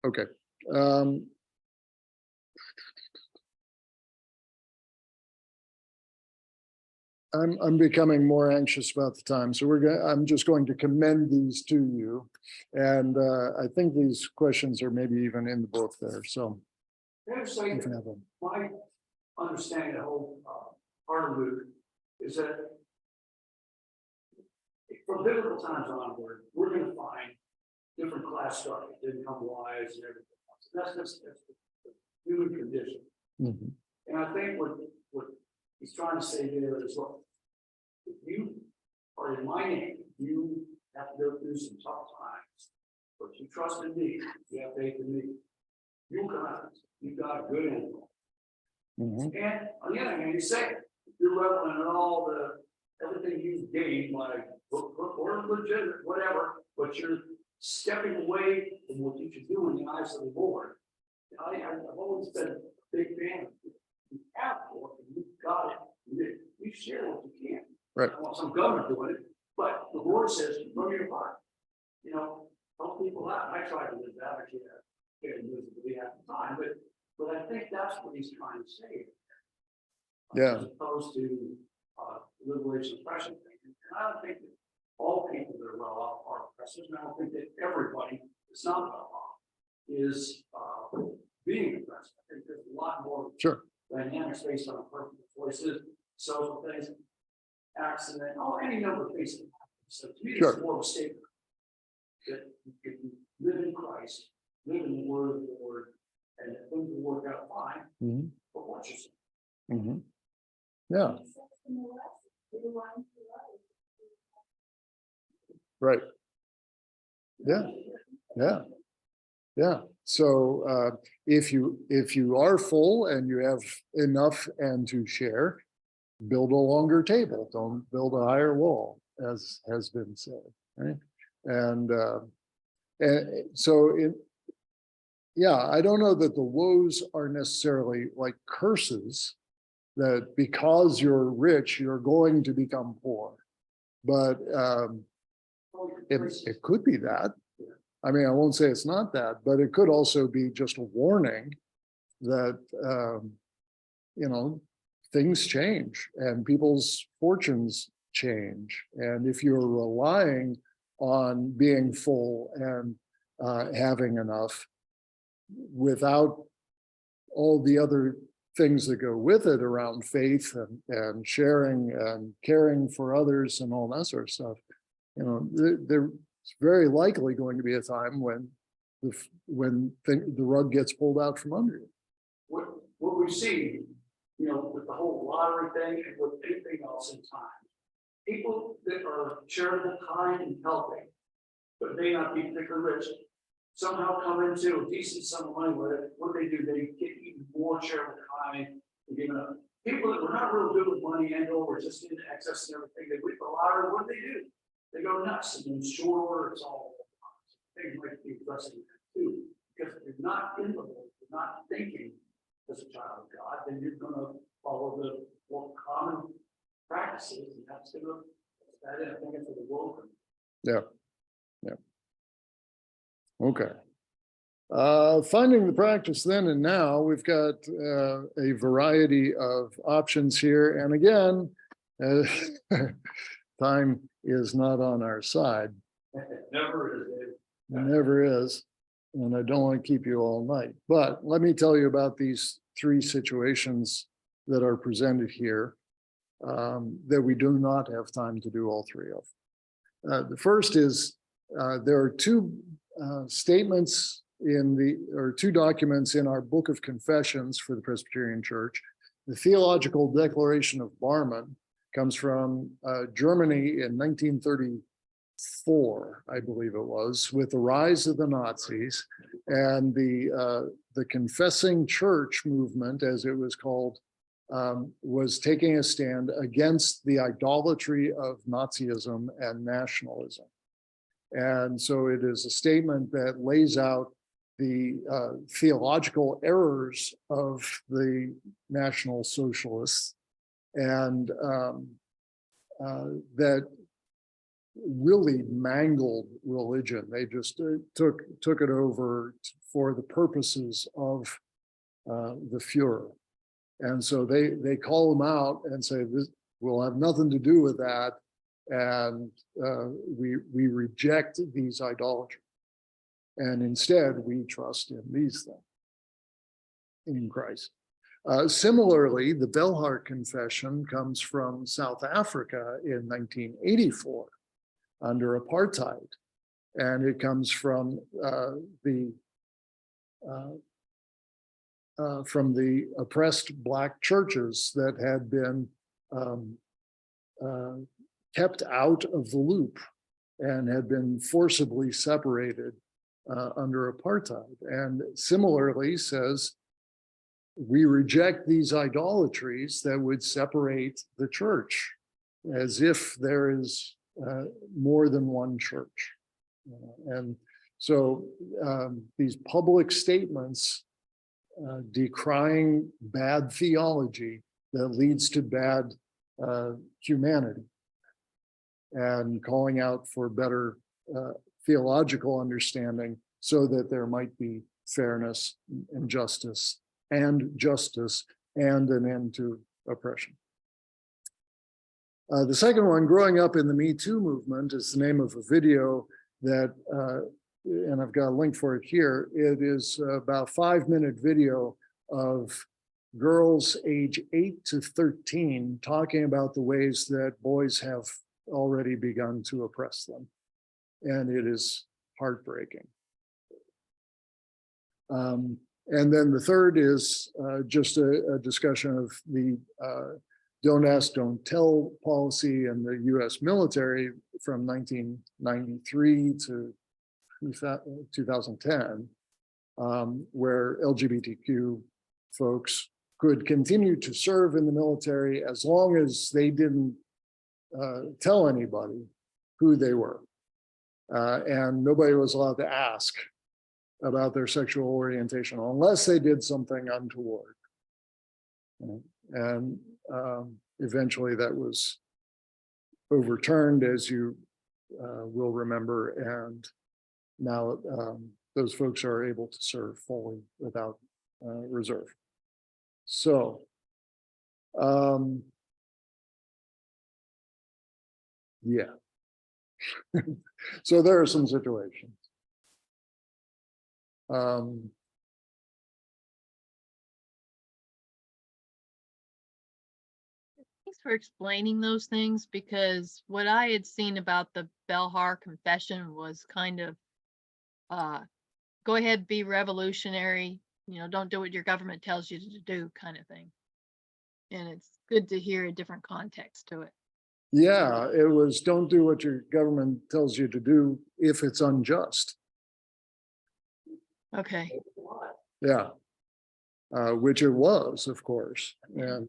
Okay. I'm becoming more anxious about the time, so I'm just going to commend these to you, and I think these questions are maybe even in the book there. So,
I have to say, my understanding of the whole part of Luke is that from biblical times onward, we're going to find different class structures, income-wise, and everything else. That's the human condition. And I think what he's trying to say there is, look, if you are in my name, you have to go through some tough times, but you trust in me, you have faith in me, you'll come out. You've got a good end. And on the other hand, you say, if you're reveling in all everything you've gained, like or legitimate, whatever, but you're stepping away from what you should do in the eyes of the Lord. I've always been a big fan of you. You have more, and you've got it. You share what you can.
Right.
I want some government doing it, but the Lord says, from your heart, help people out. I try to live that. I can't use it to be at the time, but I think that's what he's trying to say.
Yeah.
As opposed to liberation oppression thing. And I don't think that all people that are well off are oppressors, and I don't think that everybody that's not well off is being oppressed. I think there's a lot more dynamics based on personal choices, social things, accident, any number of things. So to me, it's more of a statement that you can live in Christ, live in the word of the Lord, and things will work out fine. But watch yourself.
Yeah. Right. Yeah. So if you are full and you have enough and to share, build a longer table. Don't build a higher wall, as has been said. Right. And so I don't know that the woes are necessarily like curses, that because you're rich, you're going to become poor. But it could be that. I mean, I won't say it's not that, but it could also be just a warning that, things change and people's fortunes change. And if you're relying on being full and having enough without all the other things that go with it around faith and sharing and caring for others and all that sort of stuff, there's very likely going to be a time when the rug gets pulled out from under you.
What we see, with the whole lottery thing and with anything else in time, people that are charitable, kind, and helping, but may not be particularly rich, somehow come into a decent sum of money with it. What do? They get even more charitable, kind, and people that were not real good with money and or just into excess and everything, they win the lottery. What do? They go nuts, and in short order, it's all things might be addressing that too. Because if you're not in the Lord, you're not thinking as a child of God, then you're going to follow the more common practices, and that's going to I think it's the world.
Yeah. Okay. Finding the practice then and now, we've got a variety of options here. And again, time is not on our side.
Never is.
Never is. And I don't want to keep you all night. But let me tell you about these three situations that are presented here that we do not have time to do all three of. The first is there are two statements or two documents in our Book of Confessions for the Presbyterian Church. The Theological Declaration of Barmen comes from Germany in 1934, I believe it was, with the rise of the Nazis, and the Confessing Church movement, as it was called, was taking a stand against the idolatry of Nazism and nationalism. And so it is a statement that lays out the theological errors of the National Socialists, and that really mangled religion. They just took it over for the purposes of the Fuhrer. And so they call them out and say, this will have nothing to do with that. And we reject these idolatries. And instead, we trust in these things, in Christ. Similarly, the Belhar Confession comes from South Africa in 1984 under apartheid. And it comes from the oppressed Black churches that had been kept out of the loop and had been forcibly separated under apartheid. And similarly says, we reject these idolatries that would separate the church, as if there is more than one church. And so these public statements decrying bad theology that leads to bad humanity, and calling out for better theological understanding so that there might be fairness and justice and an end to oppression. The second one, growing up in the Me Too movement, is the name of a video that, and I've got a link for it here. It is about a 5-minute video of girls age 8 to 13 talking about the ways that boys have already begun to oppress them. And it is heartbreaking. And then the third is just a discussion of the don't ask, don't tell policy in the US military from 1993 to 2010, where LGBTQ folks could continue to serve in the military as long as they didn't tell anybody who they were. And nobody was allowed to ask about their sexual orientation unless they did something untoward. And eventually that was overturned, as you will remember, and now those folks are able to serve fully without reserve. So yeah. So there are some situations.
Thanks for explaining those things, because what I had seen about the Belhar Confession was kind of go ahead, be revolutionary, don't do what your government tells you to do kind of thing. And it's good to hear a different context to it.
Yeah, it was don't do what your government tells you to do if it's unjust.
Okay.
Yeah, which it was, of course. And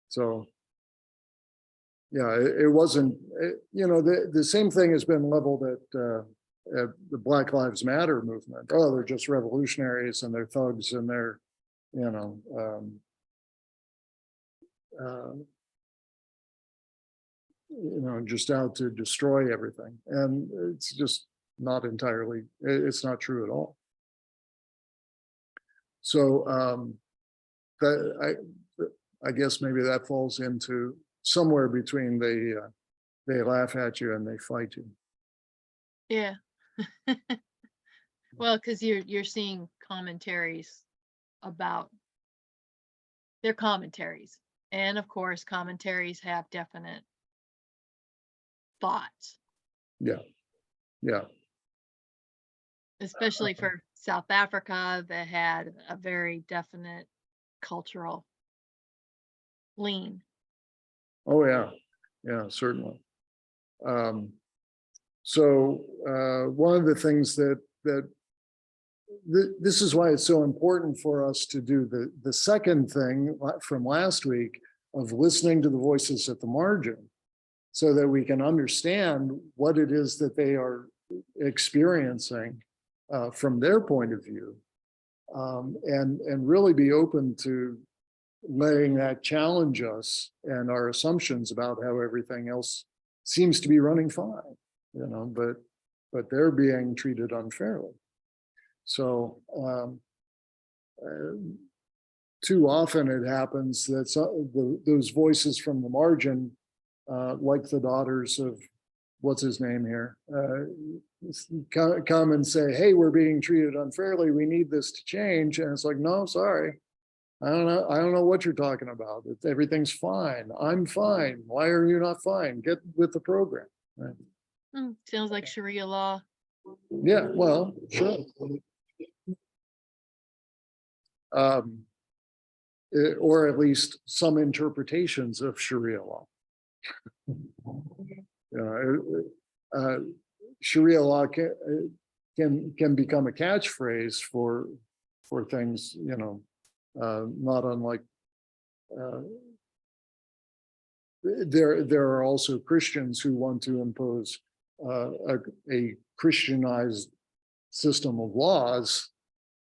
so, yeah, it wasn't, the same thing has been leveled at the Black Lives Matter movement. Oh, they're just revolutionaries and they're thugs and they're, just out to destroy everything. And it's just not entirely, it's not true at all. So I guess maybe that falls into somewhere between they laugh at you and they fight you.
Yeah. Well, because you're seeing commentaries about their commentaries. And of course, commentaries have definite thoughts,
Yeah.
especially for South Africa that had a very definite cultural lean.
Oh, yeah. Yeah, certainly. So one of the things this is why it's so important for us to do the second thing from last week of listening to the voices at the margin, so that we can understand what it is that they are experiencing from their point of view, and really be open to letting that challenge us and our assumptions about how everything else seems to be running fine, but they're being treated unfairly. So too often it happens that those voices from the margin, like the daughters of what's his name here, come and say, hey, we're being treated unfairly, we need this to change. And it's like, no, sorry, I don't know what you're talking about. Everything's fine, I'm fine, why are you not fine? Get with the program. Right?
Sounds like Sharia law.
Yeah, well, sure. Or at least some interpretations of Sharia law. Sharia law can become a catchphrase for things, not unlike there are also Christians who want to impose a Christianized system of laws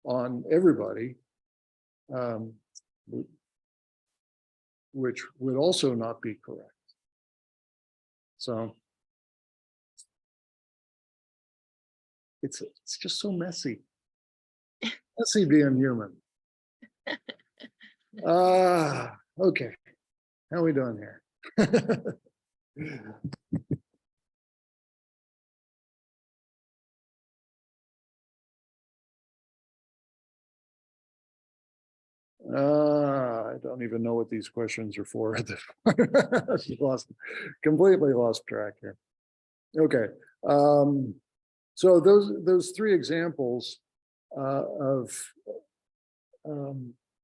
on everybody, which would also not be correct. So it's just so messy. Messy being human. Okay. How are we doing here? I don't even know what these questions are for at this point. Completely lost track here. Okay. So those three examples of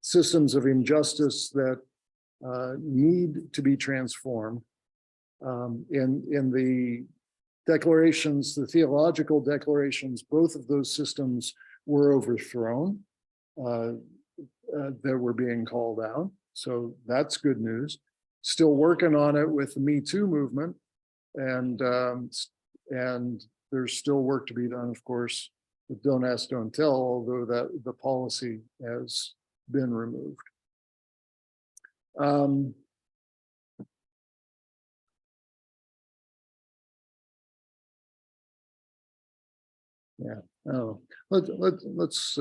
systems of injustice that need to be transformed in the declarations, the theological declarations, both of those systems were overthrown. That were being called out. So that's good news. Still working on it with the Me Too movement. And there's still work to be done, of course, with Don't Ask, Don't Tell, although that the policy has been removed. Yeah, oh, let's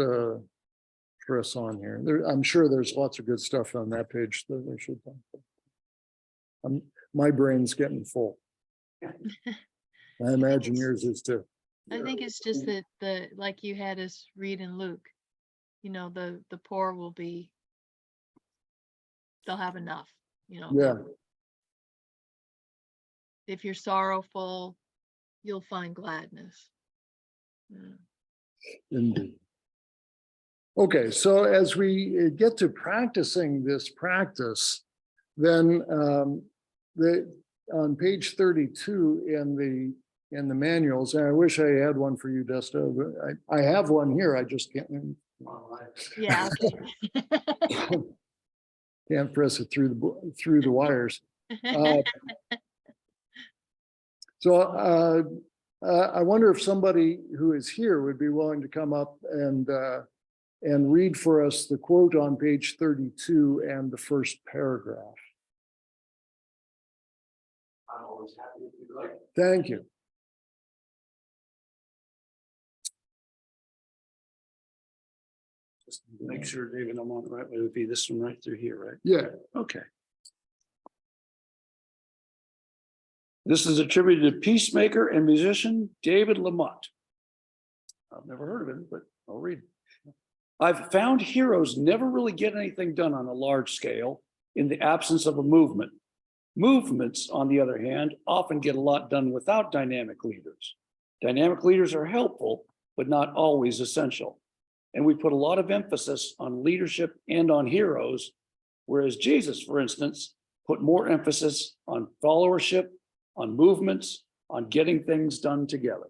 press on here. I'm sure there's lots of good stuff on that page that I should find. My brain's getting full. I imagine yours is too.
I think it's just that like you had us read in Luke, the poor will they'll have enough,
Yeah.
If you're sorrowful, you'll find gladness. Yeah.
Indeed. Okay, so as we get to practicing this practice, then on page 32 in the manuals, and I wish I had one for you, Desta, but I have one here. I just can't.
Yeah. Okay.
Can't press it through the wires. So I wonder if somebody who is here would be willing to come up and read for us the quote on page 32 and the first paragraph.
I'm always happy if you'd like.
Thank you.
Just make sure, David, I'm on the right way. It would be this one right through here, right?
Yeah.
Okay. This is attributed to peacemaker and musician David Lamott. I've never heard of him, but I'll read it. I've found heroes never really get anything done on a large scale in the absence of a movement. Movements, on the other hand, often get a lot done without dynamic leaders. Dynamic leaders are helpful, but not always essential. And we put a lot of emphasis on leadership and on heroes, whereas Jesus, for instance, put more emphasis on followership, on movements, on getting things done together.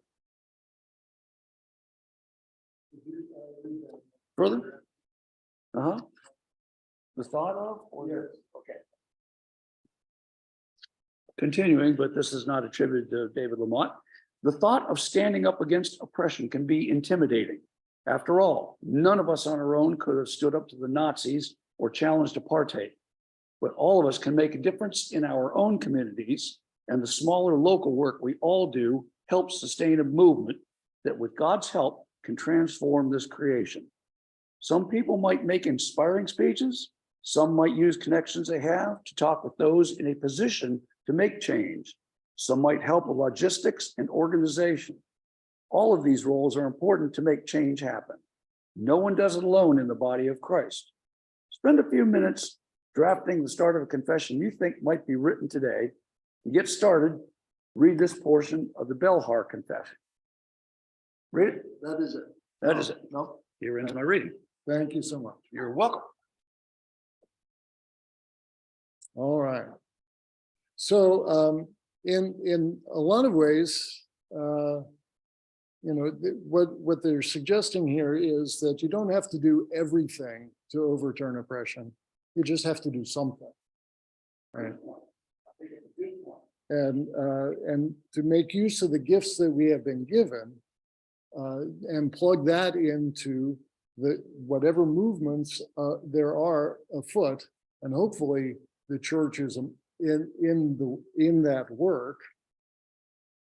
Further? The thought of? Or yes. Okay. Continuing, but this is not attributed to David Lamont. The thought of standing up against oppression can be intimidating. After all, none of us on our own could have stood up to the Nazis or challenged apartheid. But all of us can make a difference in our own communities, and the smaller local work we all do helps sustain a movement that, with God's help, can transform this creation. Some people might make inspiring speeches. Some might use connections they have to talk with those in a position to make change. Some might help with logistics and organization. All of these roles are important to make change happen. No one does it alone in the body of Christ. Spend a few minutes drafting the start of a confession you think might be written today. To get started, read this portion of the Belhar Confession. Read it.
That is it.
That is it.
No,
You're into my reading.
thank you so much.
You're welcome.
All right. So in a lot of ways, what they're suggesting here is that you don't have to do everything to overturn oppression. You just have to do something, right? And to make use of the gifts that we have been given, and plug that into whatever movements there are afoot, and hopefully the church is in that work.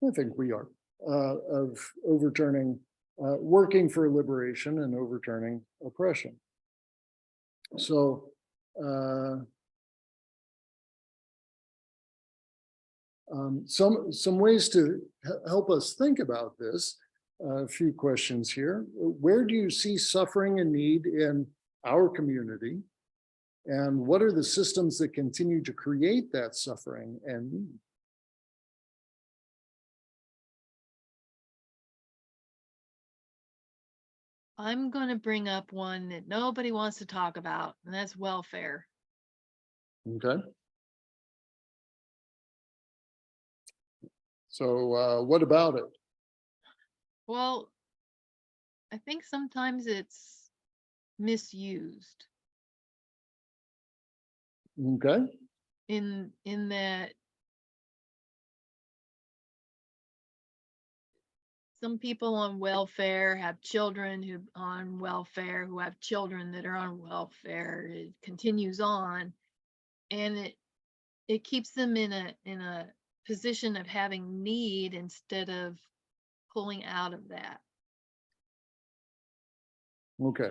I think we are of overturning, working for liberation and overturning oppression. So some ways to help us think about this. A few questions here. Where do you see suffering and need in our community? And what are the systems that continue to create that suffering and need?
I'm going to bring up one that nobody wants to talk about, and that's welfare.
Okay. So what about it?
Well, I think sometimes it's misused
Okay.
in that some people on welfare have children who on welfare who have children that are on welfare. It continues on, and it keeps them in a position of having need instead of pulling out of that.
Okay.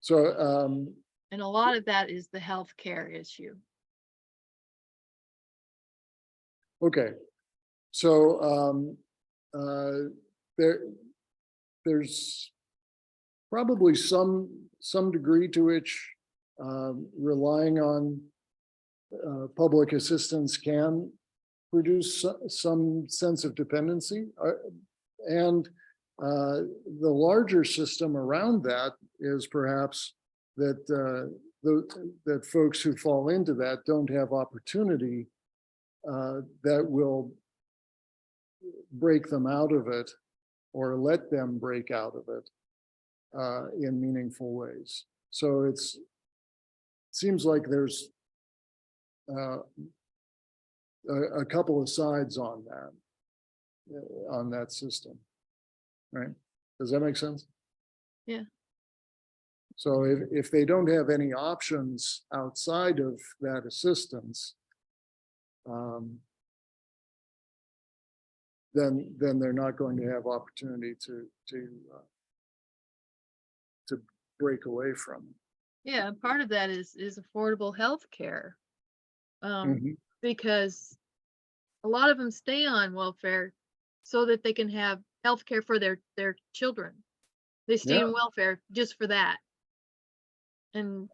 So
And a lot of that is the healthcare issue.
okay. So there's probably some degree to which relying on public assistance can produce some sense of dependency, and the larger system around that is perhaps that that folks who fall into that don't have opportunity that will break them out of it or let them break out of it in meaningful ways. So it seems like there's a couple of sides on that system, right? Does that make sense?
Yeah.
So if they don't have any options outside of that assistance, then they're not going to have opportunity to break away from it.
Yeah, part of that is affordable health care.
Mhm.
Because a lot of them stay on welfare so that they can have health care for their children. They stay
Yeah.
in welfare just for that. And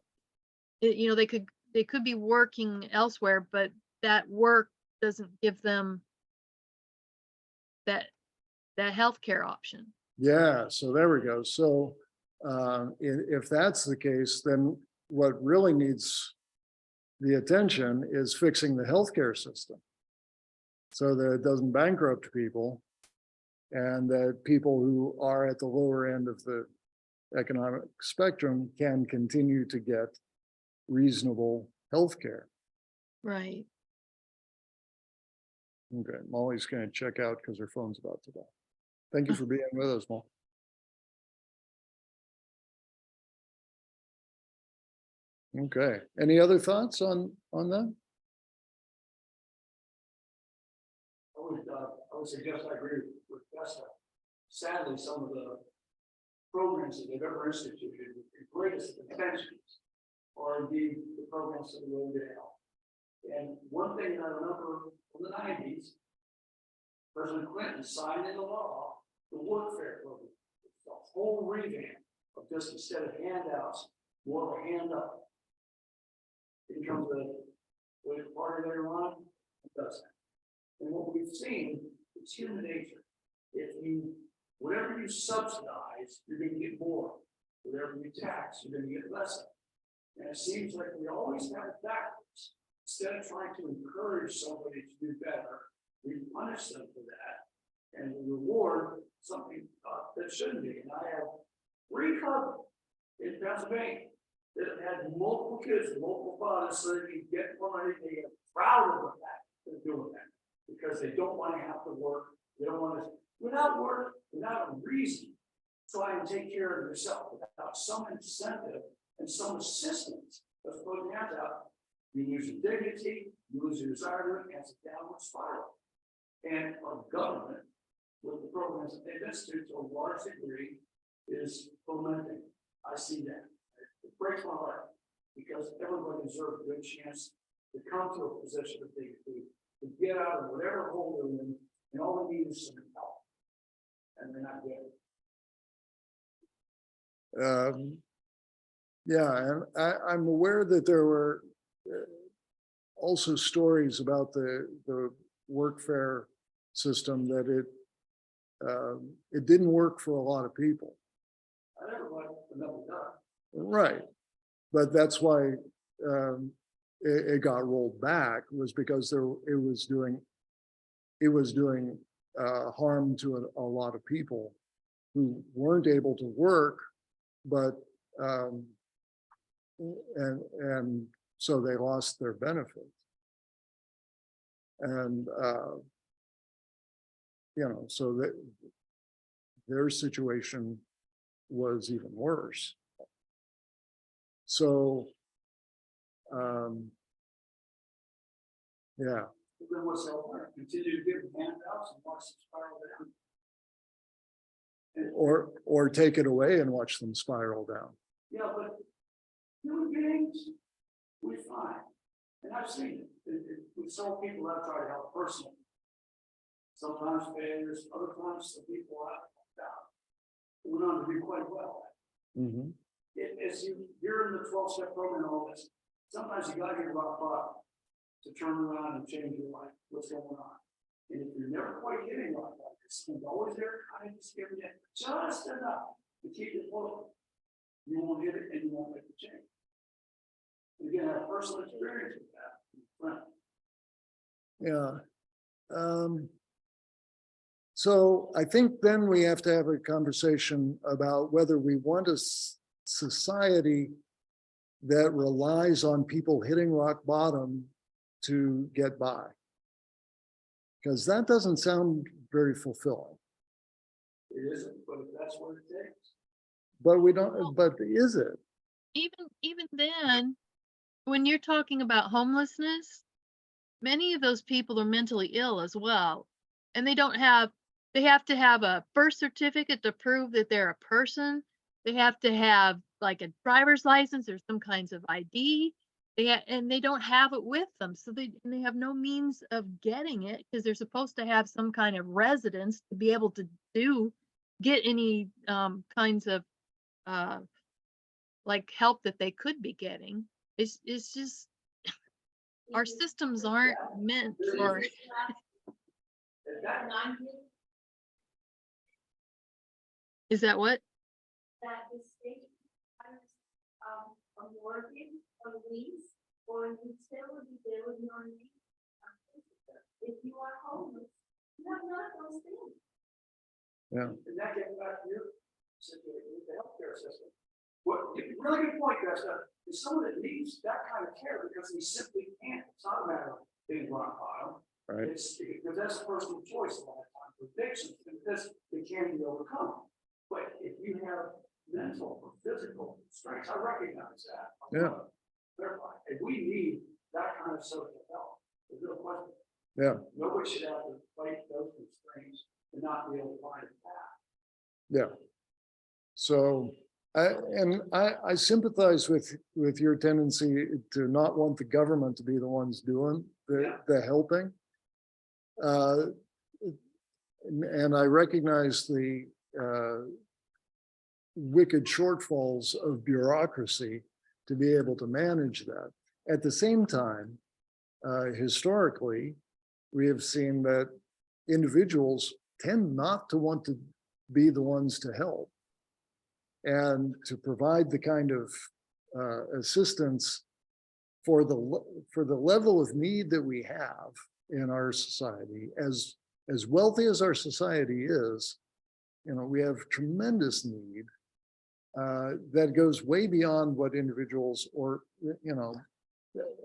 they could be working elsewhere, but that work doesn't give them that healthcare option.
Yeah, so there we go. So if that's the case, then what really needs the attention is fixing the healthcare system so that it doesn't bankrupt people and that people who are at the lower end of the economic spectrum can continue to get reasonable healthcare.
Right.
Okay, Molly's going to check out because her phone's about to die. Thank you for being with us, Molly. Okay, any other thoughts on that?
I would suggest I agree with Tessa. Sadly, some of the programs that they've ever instituted with the greatest intentions are indeed the programs that will get help. And one thing that I remember from the 90s, President Clinton signed into law the workfare program. It's a whole revamp of just instead of handouts, more of a hand up. It becomes a part of later on, it does that. And what we've seen, it's human nature. If you, whatever you subsidize, you're going to get more. Whatever you tax, you're going to get less of. And it seems like we always have it backwards. Instead of trying to encourage somebody to do better, we punish them for that and reward something that shouldn't be. And I have 3 couples in Pennsylvania that have had multiple kids, multiple fathers, so they can get more money. They are proud of the fact that they're doing that because they don't want to have to work. They don't want to, without work, without a reason, try and take care of yourself without some incentive and some assistance that's putting hands out. You lose your dignity, you lose your desire to work, and it's a downward spiral. And our government, with the programs that they've instituted to a large degree, is fomenting. I see that. It breaks my heart because everybody deserves a good chance to come to a position of dignity, to get out of whatever hole they're in, and all they need is some help. And they're not getting it.
Yeah, and I'm aware that there were also stories about the workfare system that it didn't work for a lot of people.
I never liked another done.
Right, but that's why it got rolled back, was because it was doing harm to a lot of people who weren't able to work, but and so they lost their benefits. And you know, so that their situation was even worse. So yeah.
Then what's the alternative? Continue to give them handouts and watch them spiral down.
Or take it away and watch them spiral down.
Yeah, but human beings, we find, and I've seen it with some people I've tried to help personally. Sometimes failures, other times the people I've went on to do quite well.
Mm-hmm.
As you're in the 12-step program and all this, sometimes you got to get rock bottom to turn around and change your life. What's going on? And if you're never quite hitting rock bottom, it's always there, kind of just giving you just enough to keep it floating. You won't hit it and you won't make the change. And again, I have personal experience with that.
Yeah. So I think then we have to have a conversation about whether we want a society that relies on people hitting rock bottom to get by. Because that doesn't sound very fulfilling.
It isn't, but if that's what it takes.
But we don't, but is it?
Even then, when you're talking about homelessness, many of those people are mentally ill as well. And they have to have a birth certificate to prove that they're a person. They have to have like a driver's license or some kinds of ID. And they don't have it with them. So they have no means of getting it because they're supposed to have some kind of residence to be able to get any kinds of like help that they could be getting. It's just our systems aren't meant for,
That,
is that what?
That the state requires, a mortgage, a lease, or a utility bill in your name. If you are homeless, you have none of those things.
Yeah.
and that gets back to your situation with the healthcare system. What, really good point, Jessica, is someone that needs that kind of care because he simply can't. It's not a matter of being rock bottom.
Right.
It's because that's a personal choice a lot of times for addictions, because they can be overcome. But if you have mental or physical strengths, I recognize that.
Yeah.
And we need that kind of social help. There's no question.
Yeah.
Nobody should have to fight those constraints and not be able to find a path.
Yeah. So I sympathize with your tendency to not want the government to be the ones doing the helping. And I recognize the wicked shortfalls of bureaucracy to be able to manage that. At the same time, historically, we have seen that individuals tend not to want to be the ones to help and to provide the kind of assistance for the level of need that we have in our society. As wealthy as our society is, we have tremendous need that goes way beyond what individuals or,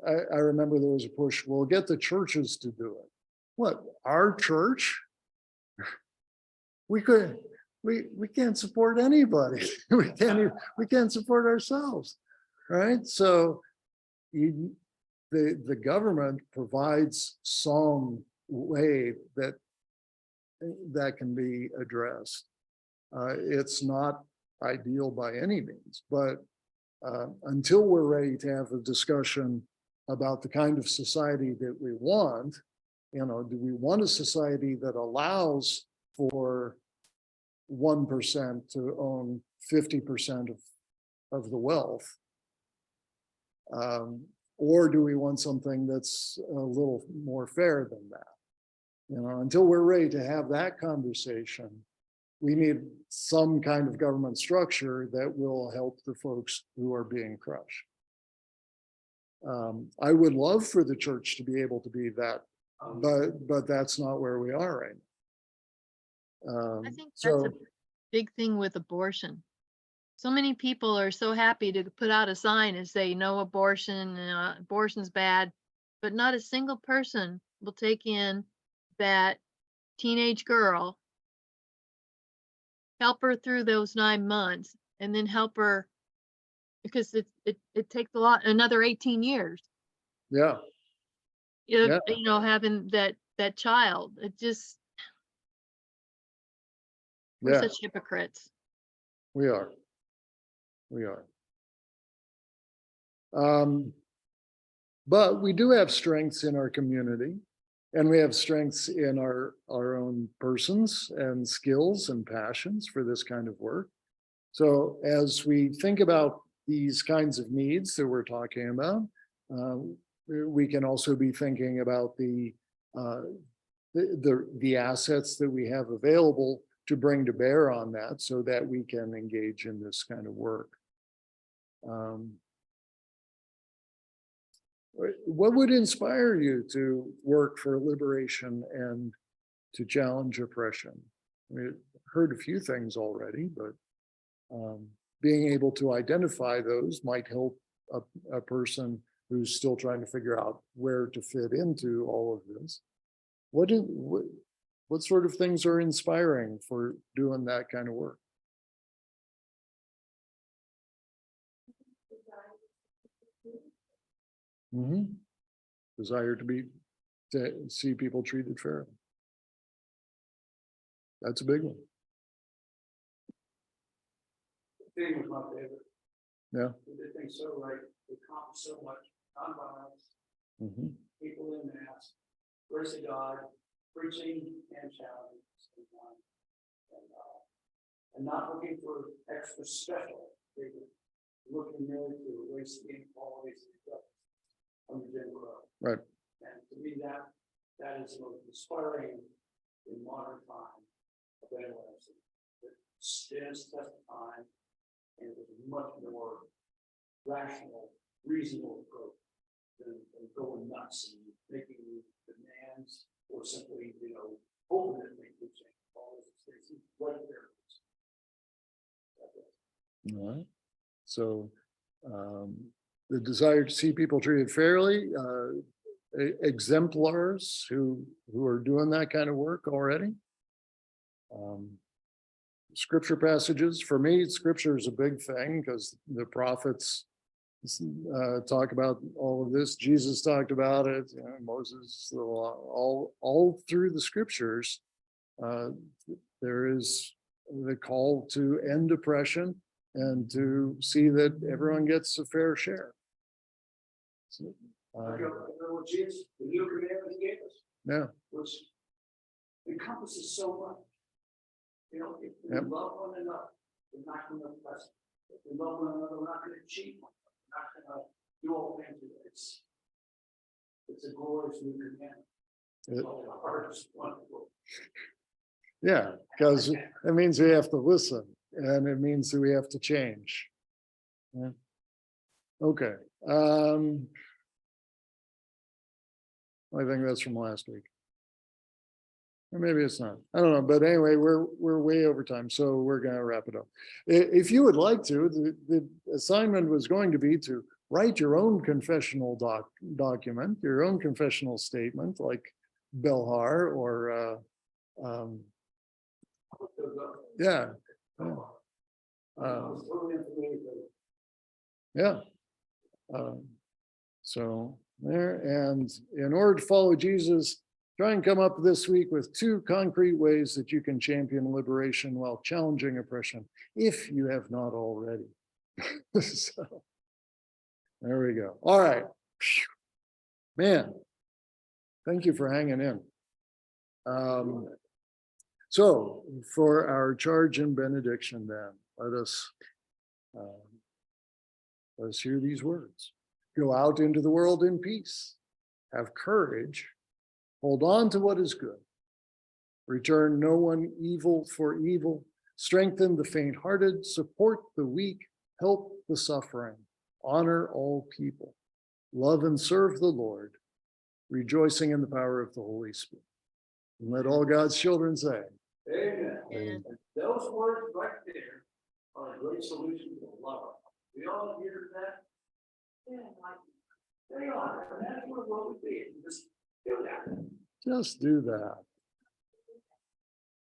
I remember there was a push, well, get the churches to do it. What, our church? We can't support anybody. We can't support ourselves, right? So the government provides some way that can be addressed. It's not ideal by any means, but until we're ready to have a discussion about the kind of society that we want, do we want a society that allows for 1% to own 50% of the wealth? Or do we want something that's a little more fair than that? Until we're ready to have that conversation, we need some kind of government structure that will help the folks who are being crushed. I would love for the church to be able to be that, but that's not where we are right now.
I think that's a big thing with abortion. So many people are so happy to put out a sign and say no abortion, abortion's bad, but not a single person will take in that teenage girl, help her through those 9 months, and then help her, because it takes another 18 years.
Yeah.
Having that child. It just, we're such hypocrites.
We are. But we do have strengths in our community, and we have strengths in our own persons and skills and passions for this kind of work. So as we think about these kinds of needs that we're talking about, we can also be thinking about the assets that we have available to bring to bear on that so that we can engage in this kind of work. What would inspire you to work for liberation and to challenge oppression? We've heard a few things already, but being able to identify those might help a person who's still trying to figure out where to fit into all of this. What sort of things are inspiring for doing that kind of work? Desire to see people treated fairly. That's a big one.
Thing was my favorite.
Yeah.
We did things so right. We accomplished so much. Nonviolence, people in mass, grace of God, preaching and challenging at the same time. And not looking for extra special treatment, looking really to erase the inequalities of Jim Crow.
Right.
And to me, that is the most inspiring in modern time evangelism. It stands the test of time and it is much more rational, reasonable approach than going nuts and making demands or simply, hoping that things will change. All this is right there.
All right. So the desire to see people treated fairly, exemplars who are doing that kind of work already. Scripture passages, for me, scripture is a big thing because the prophets talk about all of this. Jesus talked about it, Moses, the law, all through the scriptures. There is the call to end oppression and to see that everyone gets a fair share. So,
Jesus, the new commandment he gave us,
yeah.
which encompasses so much. If we
Yep.
love one another, we're not going to oppress. If we love one another, we're not going to cheat one another. We're not going to do all things. It's a glorious new commandment. The hardest wonderful.
Yeah, because it means we have to listen, and it means that we have to change. Yeah. Okay. I think that's from last week. Or maybe it's not. I don't know. But anyway, we're way over time, so we're going to wrap it up. If you would like to, the assignment was going to be to write your own confessional document, your own confessional statement, like Belhar or yeah. Yeah. So there, and in order to follow Jesus, try and come up this week with 2 concrete ways that you can champion liberation while challenging oppression, if you have not already. So there we go. All right. Man, thank you for hanging in. So for our charge and benediction then, let's hear these words. Go out into the world in peace. Have courage. Hold on to what is good. Return no one evil for evil. Strengthen the faint-hearted. Support the weak. Help the suffering. Honor all people. Love and serve the Lord. Rejoicing in the power of the Holy Spirit. And let all God's children say,
Amen.
Amen.
And those words right there are a great solution to love. We all hear that? Yeah, they are. And that's what we be. Just do that.
just do that.